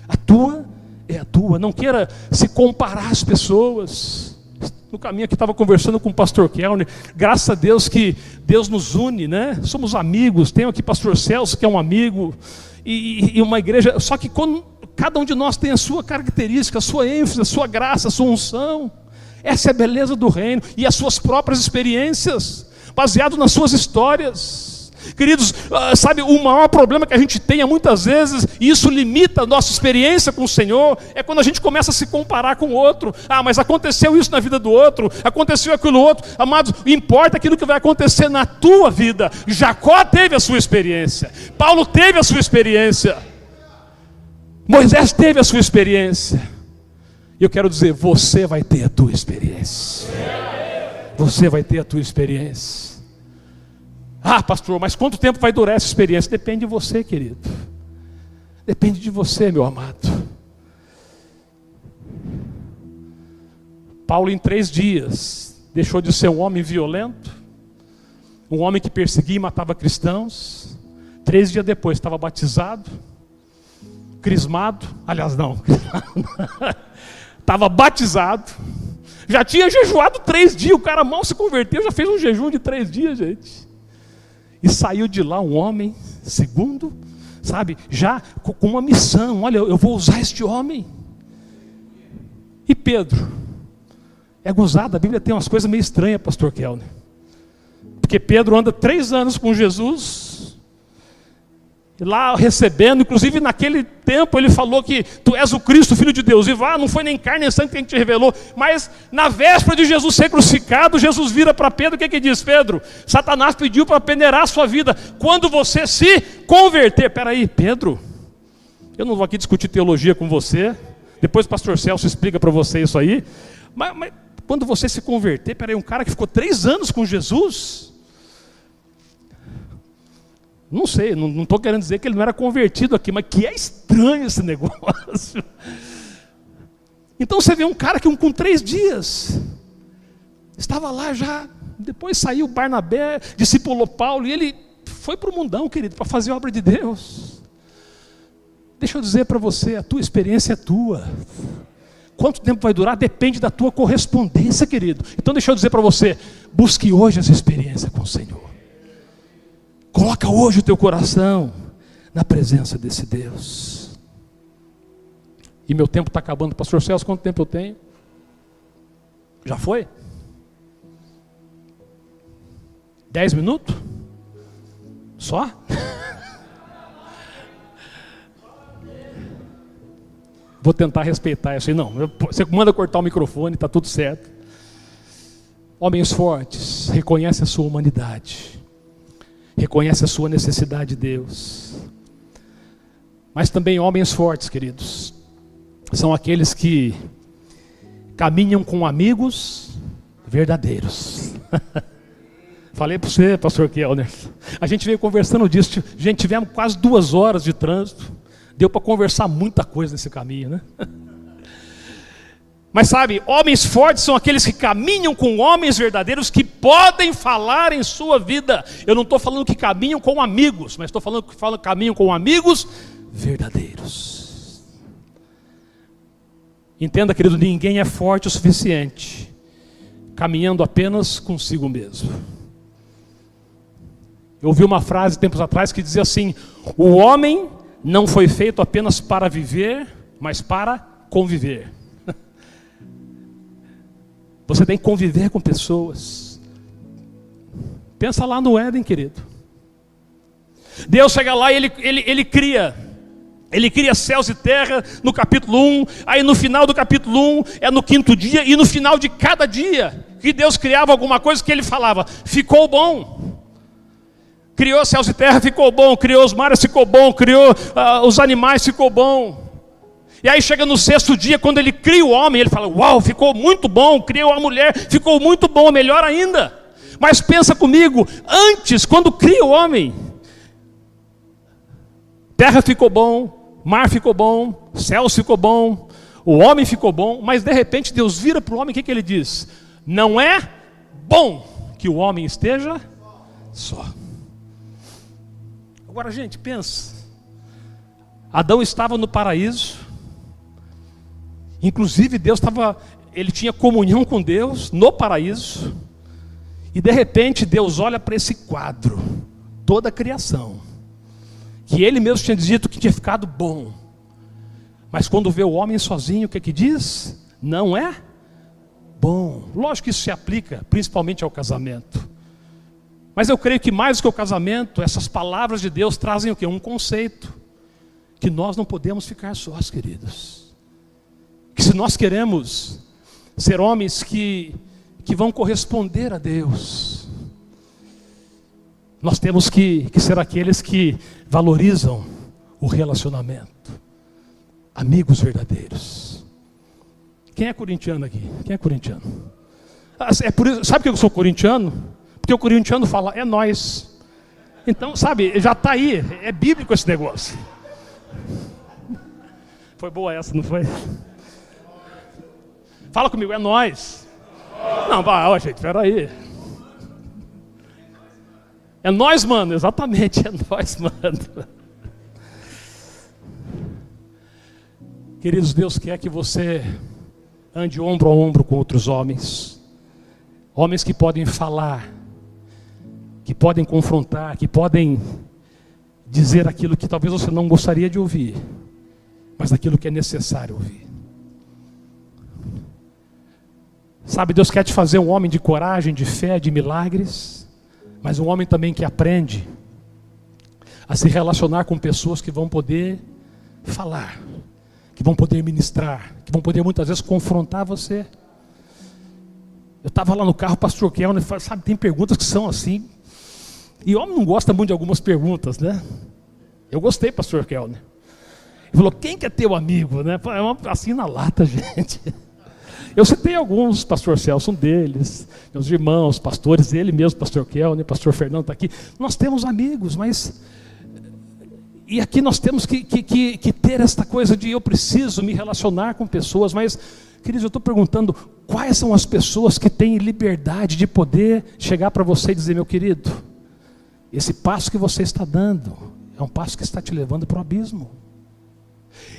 A tua é a tua. Não queira se comparar às pessoas. No caminho aqui estava conversando com o pastor Kelner, graças a Deus que Deus nos une, né? Somos amigos, tenho aqui pastor Celso que é um amigo, e uma igreja, só que quando cada um de nós tem a sua característica, a sua ênfase, a sua graça, a sua unção, essa é a beleza do reino, e as suas próprias experiências, baseado nas suas histórias. Queridos, sabe, o maior problema que a gente tem muitas vezes, e isso limita a nossa experiência com o Senhor, é quando a gente começa a se comparar com o outro. Mas aconteceu isso na vida do outro, aconteceu aquilo outro. Amados, importa aquilo que vai acontecer na tua vida. Jacó teve a sua experiência, Paulo teve a sua experiência, Moisés teve a sua experiência. E eu quero dizer, você vai ter a tua experiência. Você vai ter a tua experiência. Pastor, mas quanto tempo vai durar essa experiência? Depende de você, querido. Depende de você, meu amado. Paulo, em 3 dias, deixou de ser um homem violento, um homem que perseguia e matava cristãos. 3 dias depois, estava batizado, crismado. Aliás, não. Estava batizado. Já tinha jejuado 3 dias. O cara mal se converteu, já fez um jejum de 3 dias, gente. E saiu de lá um homem, segundo, sabe, já com uma missão. Olha, eu vou usar este homem. E Pedro, é gozado, a Bíblia tem umas coisas meio estranhas, pastor Kelner. Porque Pedro anda 3 anos com Jesus, lá recebendo, inclusive naquele tempo ele falou que tu és o Cristo, Filho de Deus, e não foi nem carne nem sangue quem te revelou, mas na véspera de Jesus ser crucificado, Jesus vira para Pedro, o que diz? Pedro, Satanás pediu para peneirar a sua vida, quando você se converter. Peraí, Pedro, eu não vou aqui discutir teologia com você, depois o pastor Celso explica para você isso aí, mas quando você se converter, peraí, um cara que ficou 3 anos com Jesus, não sei, não estou querendo dizer que ele não era convertido aqui, mas que é estranho esse negócio. Então você vê um cara que com 3 dias estava lá já, depois saiu Barnabé, discipulou Paulo, e ele foi para o mundão, querido, para fazer a obra de Deus. Deixa eu dizer para você, a tua experiência é tua. Quanto tempo vai durar? Depende da tua correspondência, querido. Então deixa eu dizer para você, busque hoje essa experiência com o Senhor. Coloca hoje o teu coração na presença desse Deus. E meu tempo está acabando. Pastor Celso, quanto tempo eu tenho? Já foi? 10 minutos? Só? Vou tentar respeitar isso aí. Não, você manda cortar o microfone, está tudo certo. Homens fortes, reconhece a sua humanidade. Reconhece a sua necessidade de Deus. Mas também homens fortes, queridos, são aqueles que caminham com amigos verdadeiros. Falei para você, pastor Kelner. A gente veio conversando disso. Gente, tivemos quase 2 horas de trânsito. Deu para conversar muita coisa nesse caminho, né? Mas sabe, homens fortes são aqueles que caminham com homens verdadeiros que podem falar em sua vida. Eu não estou falando que caminham com amigos, mas estou falando que caminham com amigos verdadeiros. Entenda, querido, ninguém é forte o suficiente caminhando apenas consigo mesmo. Eu ouvi uma frase tempos atrás que dizia assim: o homem não foi feito apenas para viver, mas para conviver. Você tem que conviver com pessoas. Pensa lá no Éden, querido. Deus chega lá e ele cria céus e terra no capítulo 1. Aí no final do capítulo 1 é no 5º dia. E no final de cada dia que Deus criava alguma coisa, que ele falava: ficou bom. Criou céus e terra, ficou bom. Criou os mares, ficou bom. Criou os animais, ficou bom. E aí chega no 6º dia, quando ele cria o homem, ele fala: uau, ficou muito bom. Criou a mulher, ficou muito bom, melhor ainda. Mas pensa comigo, antes, quando cria o homem, terra ficou bom, mar ficou bom, céus ficou bom, o homem ficou bom, mas de repente Deus vira para o homem, o que ele diz? Não é bom que o homem esteja só. Agora, gente, pensa. Adão estava no paraíso. Inclusive ele tinha comunhão com Deus no paraíso. E de repente Deus olha para esse quadro, toda a criação, que ele mesmo tinha dito que tinha ficado bom. Mas quando vê o homem sozinho, o que diz? Não é bom. Lógico que isso se aplica principalmente ao casamento. Mas eu creio que mais do que o casamento, essas palavras de Deus trazem o quê? Um conceito. Que nós não podemos ficar sós, queridos. Que se nós queremos ser homens que vão corresponder a Deus, nós temos que ser aqueles que valorizam o relacionamento. Amigos verdadeiros. Quem é corintiano aqui? Quem é corintiano? Sabe por que eu sou corintiano? Porque o corintiano fala, é nós. Então, sabe, já está aí, é bíblico esse negócio. Foi boa essa, não foi? Fala comigo, é nós. Não, ó, gente, peraí. É nós, mano, exatamente, é nós, mano. Queridos, Deus quer que você ande ombro a ombro com outros homens. Homens que podem falar, que podem confrontar, que podem dizer aquilo que talvez você não gostaria de ouvir, mas aquilo que é necessário ouvir. Sabe, Deus quer te fazer um homem de coragem, de fé, de milagres, mas um homem também que aprende a se relacionar com pessoas que vão poder falar, que vão poder ministrar, que vão poder muitas vezes confrontar você. Eu estava lá no carro, pastor Kelner, sabe, tem perguntas que são assim, e homem não gosta muito de algumas perguntas, né? Eu gostei, pastor Kelner. Ele falou, quem quer ter um amigo, né? É assim na lata, gente. Eu citei alguns, pastor Celso, um deles, meus irmãos, pastores, ele mesmo, pastor Kelner, pastor Fernando está aqui. Nós temos amigos, mas... E aqui nós temos que ter esta coisa de eu preciso me relacionar com pessoas, mas, queridos, eu estou perguntando, quais são as pessoas que têm liberdade de poder chegar para você e dizer, meu querido, esse passo que você está dando é um passo que está te levando para o abismo.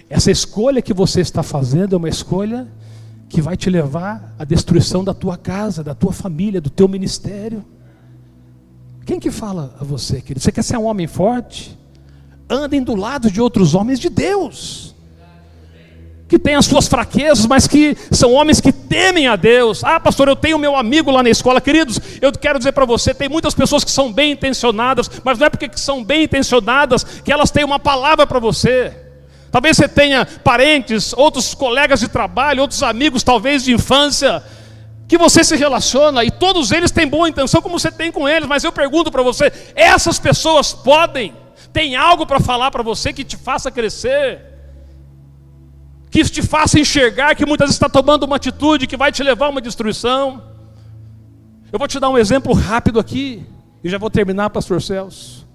Essa escolha que você está fazendo é uma escolha que vai te levar à destruição da tua casa, da tua família, do teu ministério. Quem que fala a você, querido? Você quer ser um homem forte? Andem do lado de outros homens de Deus, que têm as suas fraquezas, mas que são homens que temem a Deus. Ah, pastor, eu tenho meu amigo lá na escola. Queridos, eu quero dizer para você, tem muitas pessoas que são bem intencionadas, mas não é porque são bem intencionadas que elas têm uma palavra para você. Talvez você tenha parentes, outros colegas de trabalho, outros amigos talvez de infância, que você se relaciona, e todos eles têm boa intenção como você tem com eles, mas eu pergunto para você, essas pessoas têm algo para falar para você que te faça crescer, que te faça enxergar que muitas vezes está tomando uma atitude que vai te levar a uma destruição? Eu vou te dar um exemplo rápido aqui, e já vou terminar, pastor Celso.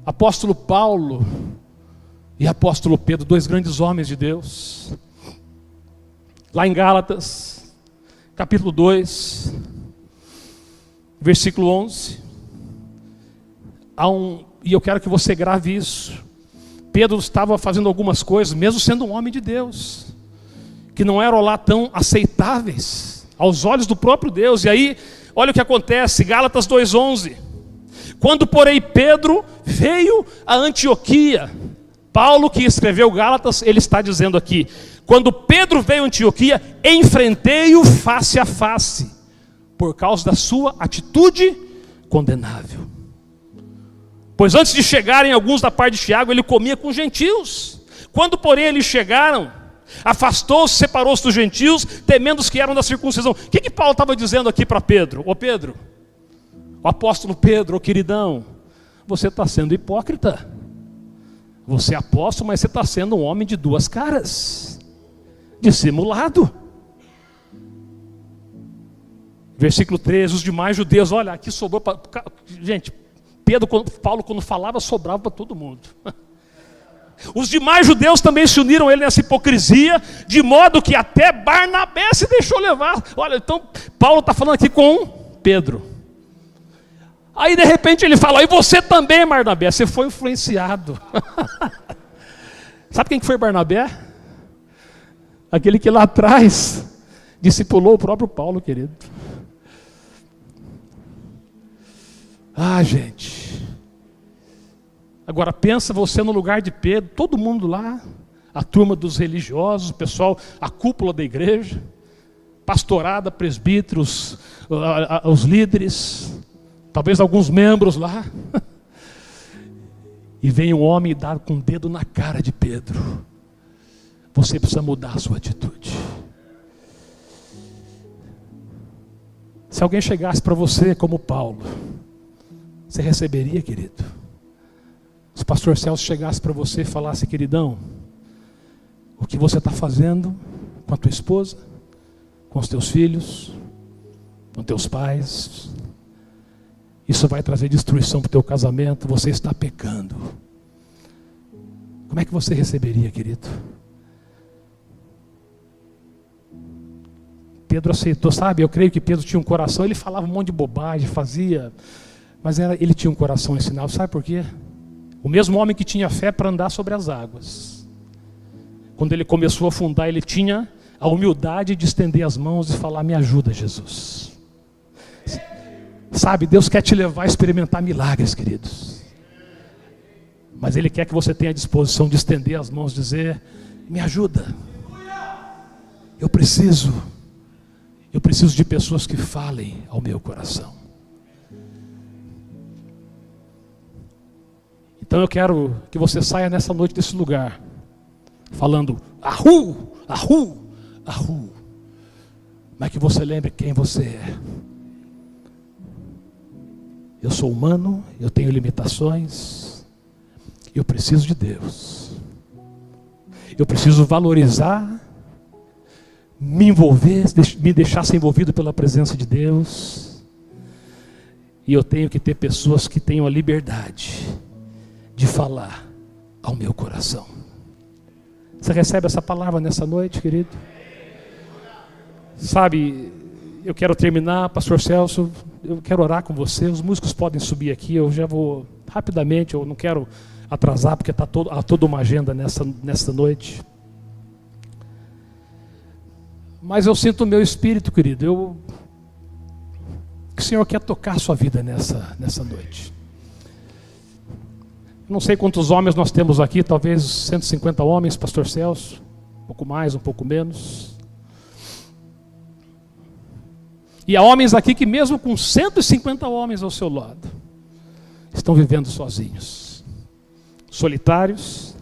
Apóstolo Paulo e apóstolo Pedro, dois grandes homens de Deus, lá em Gálatas, capítulo 2, versículo 11, e eu quero que você grave isso. Pedro estava fazendo algumas coisas, mesmo sendo um homem de Deus, que não eram lá tão aceitáveis aos olhos do próprio Deus. E aí, olha o que acontece, Gálatas 2:11. Quando, porém, Pedro veio a Antioquia, Paulo, que escreveu Gálatas, ele está dizendo aqui, quando Pedro veio a Antioquia, enfrentei-o face a face, por causa da sua atitude condenável. Pois antes de chegarem alguns da parte de Tiago, ele comia com gentios. Quando, porém, eles chegaram, afastou-se, separou-se dos gentios, temendo os que eram da circuncisão. O que Paulo estava dizendo aqui para Pedro? Ô Pedro, o apóstolo Pedro, ô queridão, você está sendo hipócrita. Você é apóstolo, mas você está sendo um homem de duas caras, dissimulado. Versículo 13, os demais judeus, olha, aqui sobrou para... Gente, Paulo quando falava, sobrava para todo mundo. Os demais judeus também se uniram a ele nessa hipocrisia, de modo que até Barnabé se deixou levar. Olha, então, Paulo está falando aqui com Pedro. Aí de repente ele fala, e você também, Barnabé, você foi influenciado. Sabe quem que foi Barnabé? Aquele que lá atrás discipulou o próprio Paulo, querido. Ah, gente. Agora pensa você no lugar de Pedro, todo mundo lá, a turma dos religiosos, o pessoal, a cúpula da igreja, pastorada, presbíteros, os líderes, talvez alguns membros lá. E vem um homem e dá com o dedo na cara de Pedro. Você precisa mudar a sua atitude. Se alguém chegasse para você como Paulo, você receberia, querido? Se o pastor Celso chegasse para você e falasse: queridão, o que você está fazendo com a tua esposa, com os teus filhos, com teus pais, isso vai trazer destruição para o teu casamento, você está pecando. Como é que você receberia, querido? Pedro aceitou, sabe? Eu creio que Pedro tinha um coração, ele falava um monte de bobagem, fazia, mas ele tinha um coração ensinado. Sabe por quê? O mesmo homem que tinha fé para andar sobre as águas, quando ele começou a afundar, ele tinha a humildade de estender as mãos e falar: me ajuda, Jesus. Sabe, Deus quer te levar a experimentar milagres, queridos, mas Ele quer que você tenha a disposição de estender as mãos e dizer: me ajuda, eu preciso de pessoas que falem ao meu coração. Então eu quero que você saia nessa noite desse lugar falando: ahu, ahu, ahu. Mas que você lembre quem você é. Eu sou humano, eu tenho limitações, eu preciso de Deus. Eu preciso valorizar, me envolver, me deixar ser envolvido pela presença de Deus. E eu tenho que ter pessoas que tenham a liberdade de falar ao meu coração. Você recebe essa palavra nessa noite, querido? Sabe, eu quero terminar, pastor Celso, eu quero orar com você. Os músicos podem subir aqui, eu já vou rapidamente, eu não quero atrasar, porque há toda uma agenda nessa noite. Mas eu sinto o meu espírito, querido, que o Senhor quer tocar a sua vida nessa noite. Não sei quantos homens nós temos aqui, talvez 150 homens, pastor Celso, um pouco mais, um pouco menos. E há homens aqui que mesmo com 150 homens ao seu lado, estão vivendo sozinhos, solitários.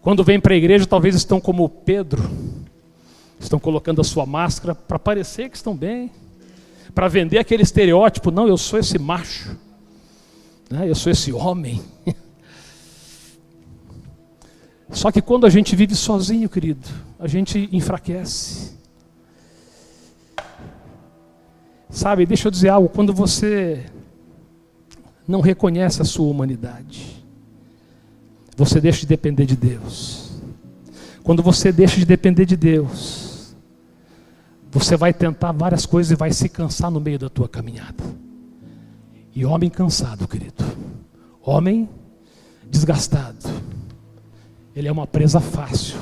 Quando vêm para a igreja, talvez estão como Pedro, estão colocando a sua máscara para parecer que estão bem, para vender aquele estereótipo: não, eu sou esse macho, né? Eu sou esse homem. Só que quando a gente vive sozinho, querido, a gente enfraquece. Sabe, deixa eu dizer algo: quando você não reconhece a sua humanidade, você deixa de depender de Deus. Quando você deixa de depender de Deus, você vai tentar várias coisas e vai se cansar no meio da tua caminhada. E homem cansado, querido, homem desgastado, ele é uma presa fácil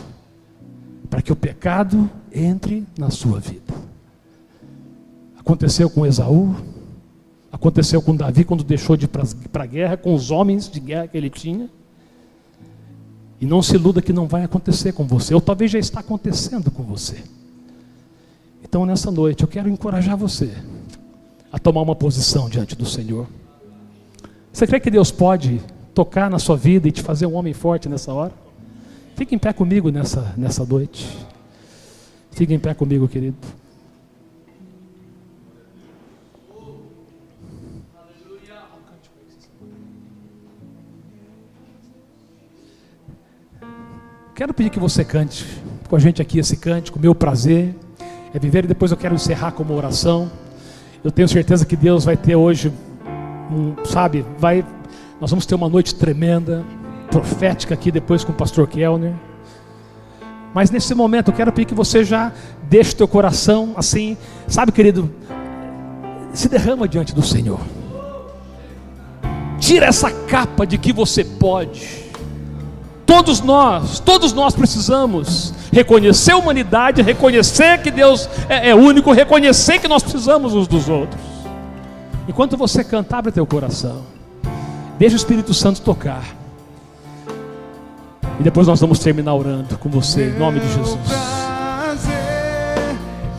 para que o pecado entre na sua vida. Aconteceu com Esaú, aconteceu com Davi quando deixou de ir para a guerra, com os homens de guerra que ele tinha. E não se iluda que não vai acontecer com você, ou talvez já está acontecendo com você. Então nessa noite eu quero encorajar você a tomar uma posição diante do Senhor. Você crê que Deus pode tocar na sua vida e te fazer um homem forte nessa hora? Fique em pé comigo nessa noite. Fique em pé comigo, querido. Quero pedir que você cante com a gente aqui esse cântico. Meu prazer é viver, e depois eu quero encerrar com uma oração. Eu tenho certeza que Deus vai ter hoje, nós vamos ter uma noite tremenda, profética aqui depois com o pastor Kellner. Mas nesse momento eu quero pedir que você já deixe o teu coração assim, sabe, querido, se derrama diante do Senhor. Tira essa capa de que você pode. Todos nós precisamos reconhecer a humanidade, reconhecer que Deus é único, reconhecer que nós precisamos uns dos outros. Enquanto você canta, abre teu coração, deixa o Espírito Santo tocar. E depois nós vamos terminar orando com você, em nome de Jesus. Prazer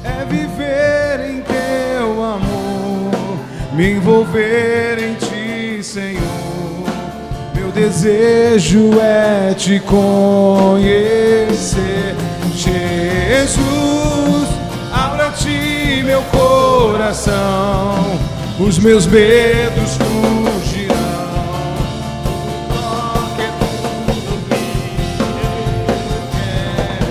é viver em teu amor, me envolver em ti, Senhor. Meu desejo é te conhecer, Jesus. Abra ti meu coração, os meus medos fugirão. Toque é tudo que eu quero.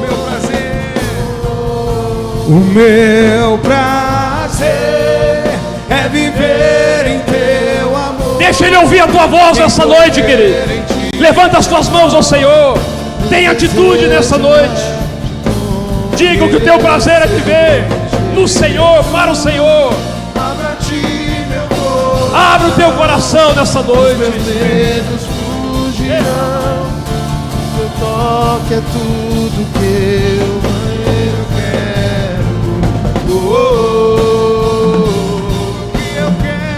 Meu prazer, o meu prazer é viver em teu amor. Deixa ele ouvir a tua voz nessa noite, querido. Levanta as tuas mãos ao Senhor. Tem atitude nessa noite. Diga que o teu prazer é viver no Senhor, para o Senhor. Abre o teu coração nessa noite. Meus medos fugirão. Teu toque é tudo que eu quero. Que eu quero.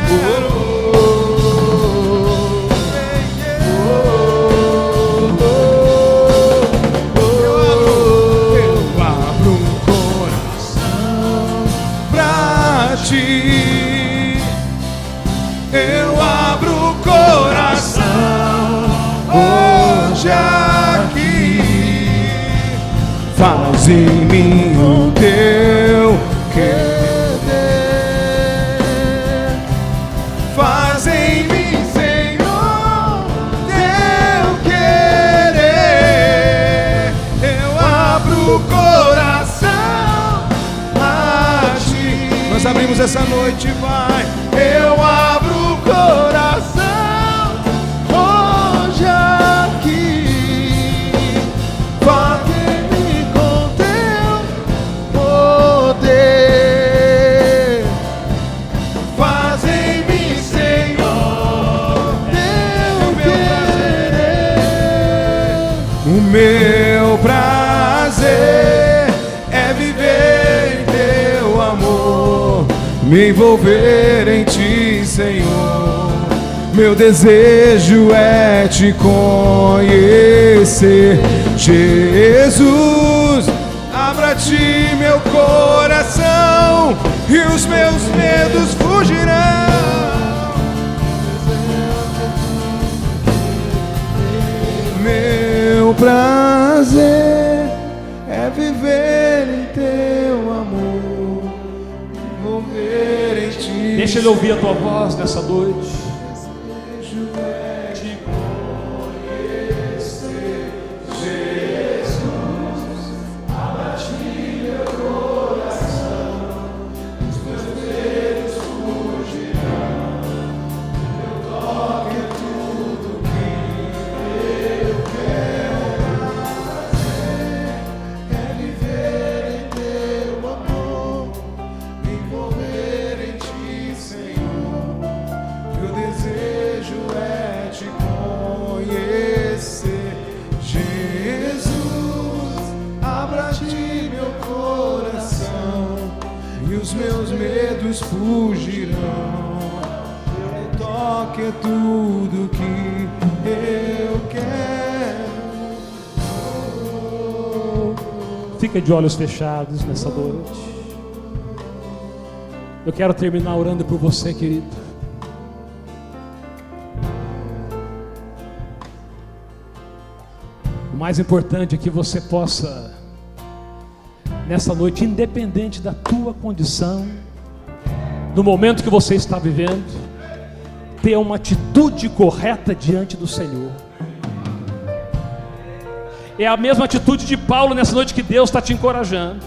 Eu abro um coração pra ti. Eu abro o coração hoje aqui. Faz em mim o teu querer. Faz em mim, Senhor, teu querer. Eu abro o coração a ti. Nós abrimos essa noite, vai. Eu abro o coração hoje aqui. Faz-me com teu poder. Faz em mim, Senhor, teu querer. O meu prazer é viver em teu amor, me envolver em ti, Senhor. Meu desejo é te conhecer, Jesus. Abra ti meu coração e os meus medos fugirão. Meu prazer é viver em teu amor, envolver em ti. Deixa ele ouvir a tua voz nessa noite. Desejo é te conhecer, Jesus. Abra ti meu coração, os meus medos fugirão. Meu toque é tudo que eu quero fazer. É viver em teu amor, me envolver em ti, Senhor. Meu desejo é te conhecer, Jesus. Abra ti meu coração e os meus medos fugirão. Teu toque é tudo que eu quero. Fica de olhos fechados nessa noite. Eu quero terminar orando por você, querido. O mais importante é que você possa, nessa noite, independente da tua condição, do momento que você está vivendo, ter uma atitude correta diante do Senhor. É a mesma atitude de Paulo nessa noite que Deus está te encorajando.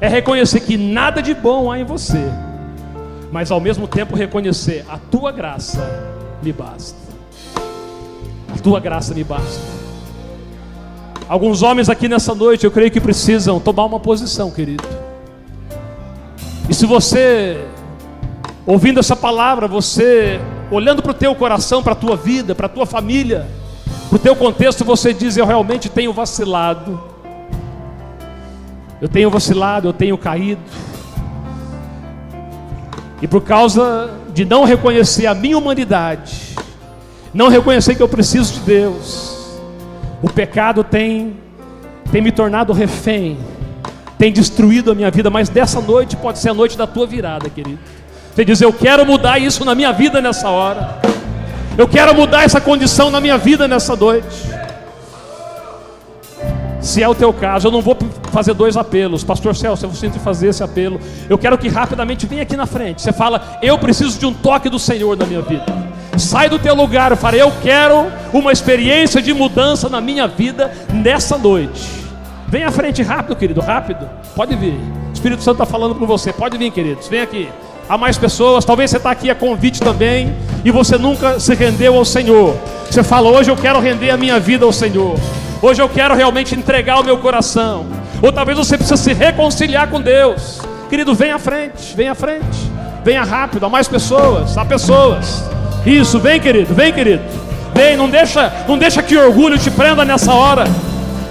É reconhecer que nada de bom há em você, mas ao mesmo tempo reconhecer: a tua graça me basta. A tua graça me basta. Alguns homens aqui nessa noite, eu creio que precisam tomar uma posição, querido. E se você, ouvindo essa palavra, você olhando para o teu coração, para a tua vida, para a tua família, para o teu contexto, você diz: eu realmente tenho vacilado. Eu tenho vacilado, eu tenho caído. E por causa de não reconhecer a minha humanidade, não reconhecer que eu preciso de Deus. O pecado tem me tornado refém, tem destruído a minha vida, mas dessa noite pode ser a noite da tua virada, querido. Você diz: eu quero mudar isso na minha vida nessa hora, eu quero mudar essa condição na minha vida nessa noite. Se é o teu caso, eu não vou fazer 2 apelos. Pastor Celso, eu vou sempre fazer esse apelo. Eu quero que rapidamente venha aqui na frente. Você fala: eu preciso de um toque do Senhor na minha vida. Sai do teu lugar, eu falo: eu quero uma experiência de mudança na minha vida nessa noite. Vem à frente rápido, querido, rápido. Pode vir, o Espírito Santo está falando com você. Pode vir, queridos, vem aqui. Há mais pessoas, talvez você está aqui a convite também, e você nunca se rendeu ao Senhor. Você fala: hoje eu quero render a minha vida ao Senhor. Hoje eu quero realmente entregar o meu coração. Ou talvez você precisa se reconciliar com Deus. Querido, vem à frente, venha à frente. Venha rápido, há mais pessoas, há pessoas. Isso, vem, querido, vem, querido. Vem, não deixa que orgulho te prenda nessa hora.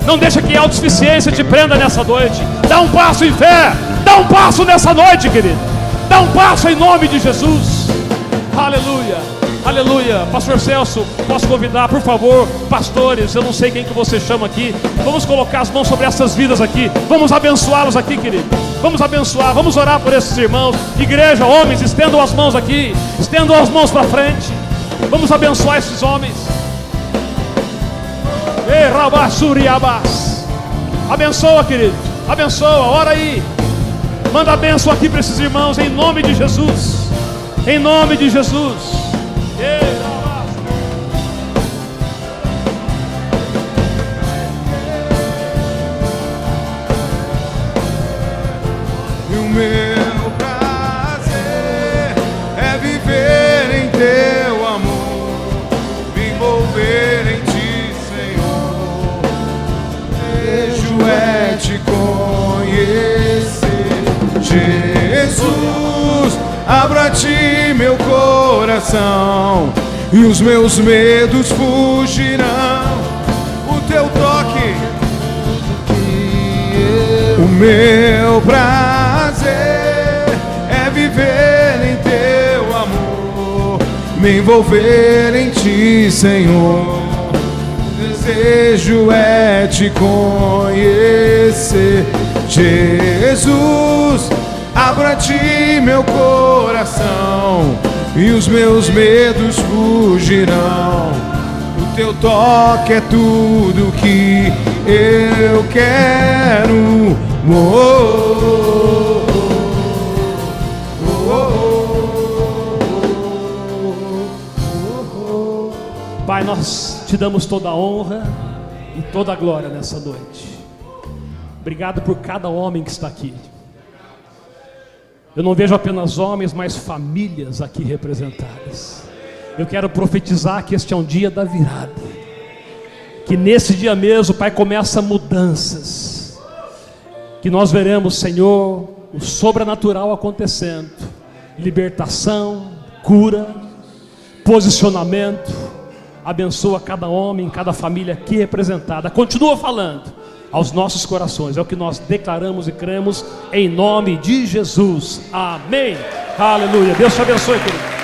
Não deixa que autossuficiência te prenda nessa noite. Dá um passo em fé, dá um passo nessa noite, querido. Dá um passo em nome de Jesus. Aleluia, aleluia. Pastor Celso, posso convidar, por favor, pastores, eu não sei quem que você chama aqui. Vamos colocar as mãos sobre essas vidas aqui. Vamos abençoá-los aqui, querido. Vamos abençoar, vamos orar por esses irmãos. Igreja, homens, estendam as mãos aqui. Estendam as mãos para frente. Vamos abençoar esses homens. Ei, Rabassuriabás. Abençoa, querido. Abençoa, ora aí. Manda a bênção aqui para esses irmãos, em nome de Jesus. Em nome de Jesus. Ei, e o meu prazer é viver em teu amor, me envolver em ti, Senhor. Desejo é te conhecer, Jesus. Abra a ti meu coração e os meus medos fugirão. O teu toque, o meu prazer é viver em teu amor, me envolver em ti, Senhor. Desejo é te conhecer, Jesus. Abra a ti meu coração e os meus medos fugirão. O teu toque é tudo que eu quero. Pai, nós te damos toda a honra e toda a glória nessa noite. Obrigado por cada homem que está aqui. Eu não vejo apenas homens, mas famílias aqui representadas. Eu quero profetizar que este é um dia da virada. Que nesse dia mesmo, Pai, começa mudanças. Que nós veremos, Senhor, o sobrenatural acontecendo. Libertação, cura, posicionamento. Abençoa cada homem, cada família aqui representada. Continua falando aos nossos corações. É o que nós declaramos e cremos em nome de Jesus. Amém. Aleluia. Deus te abençoe, querido.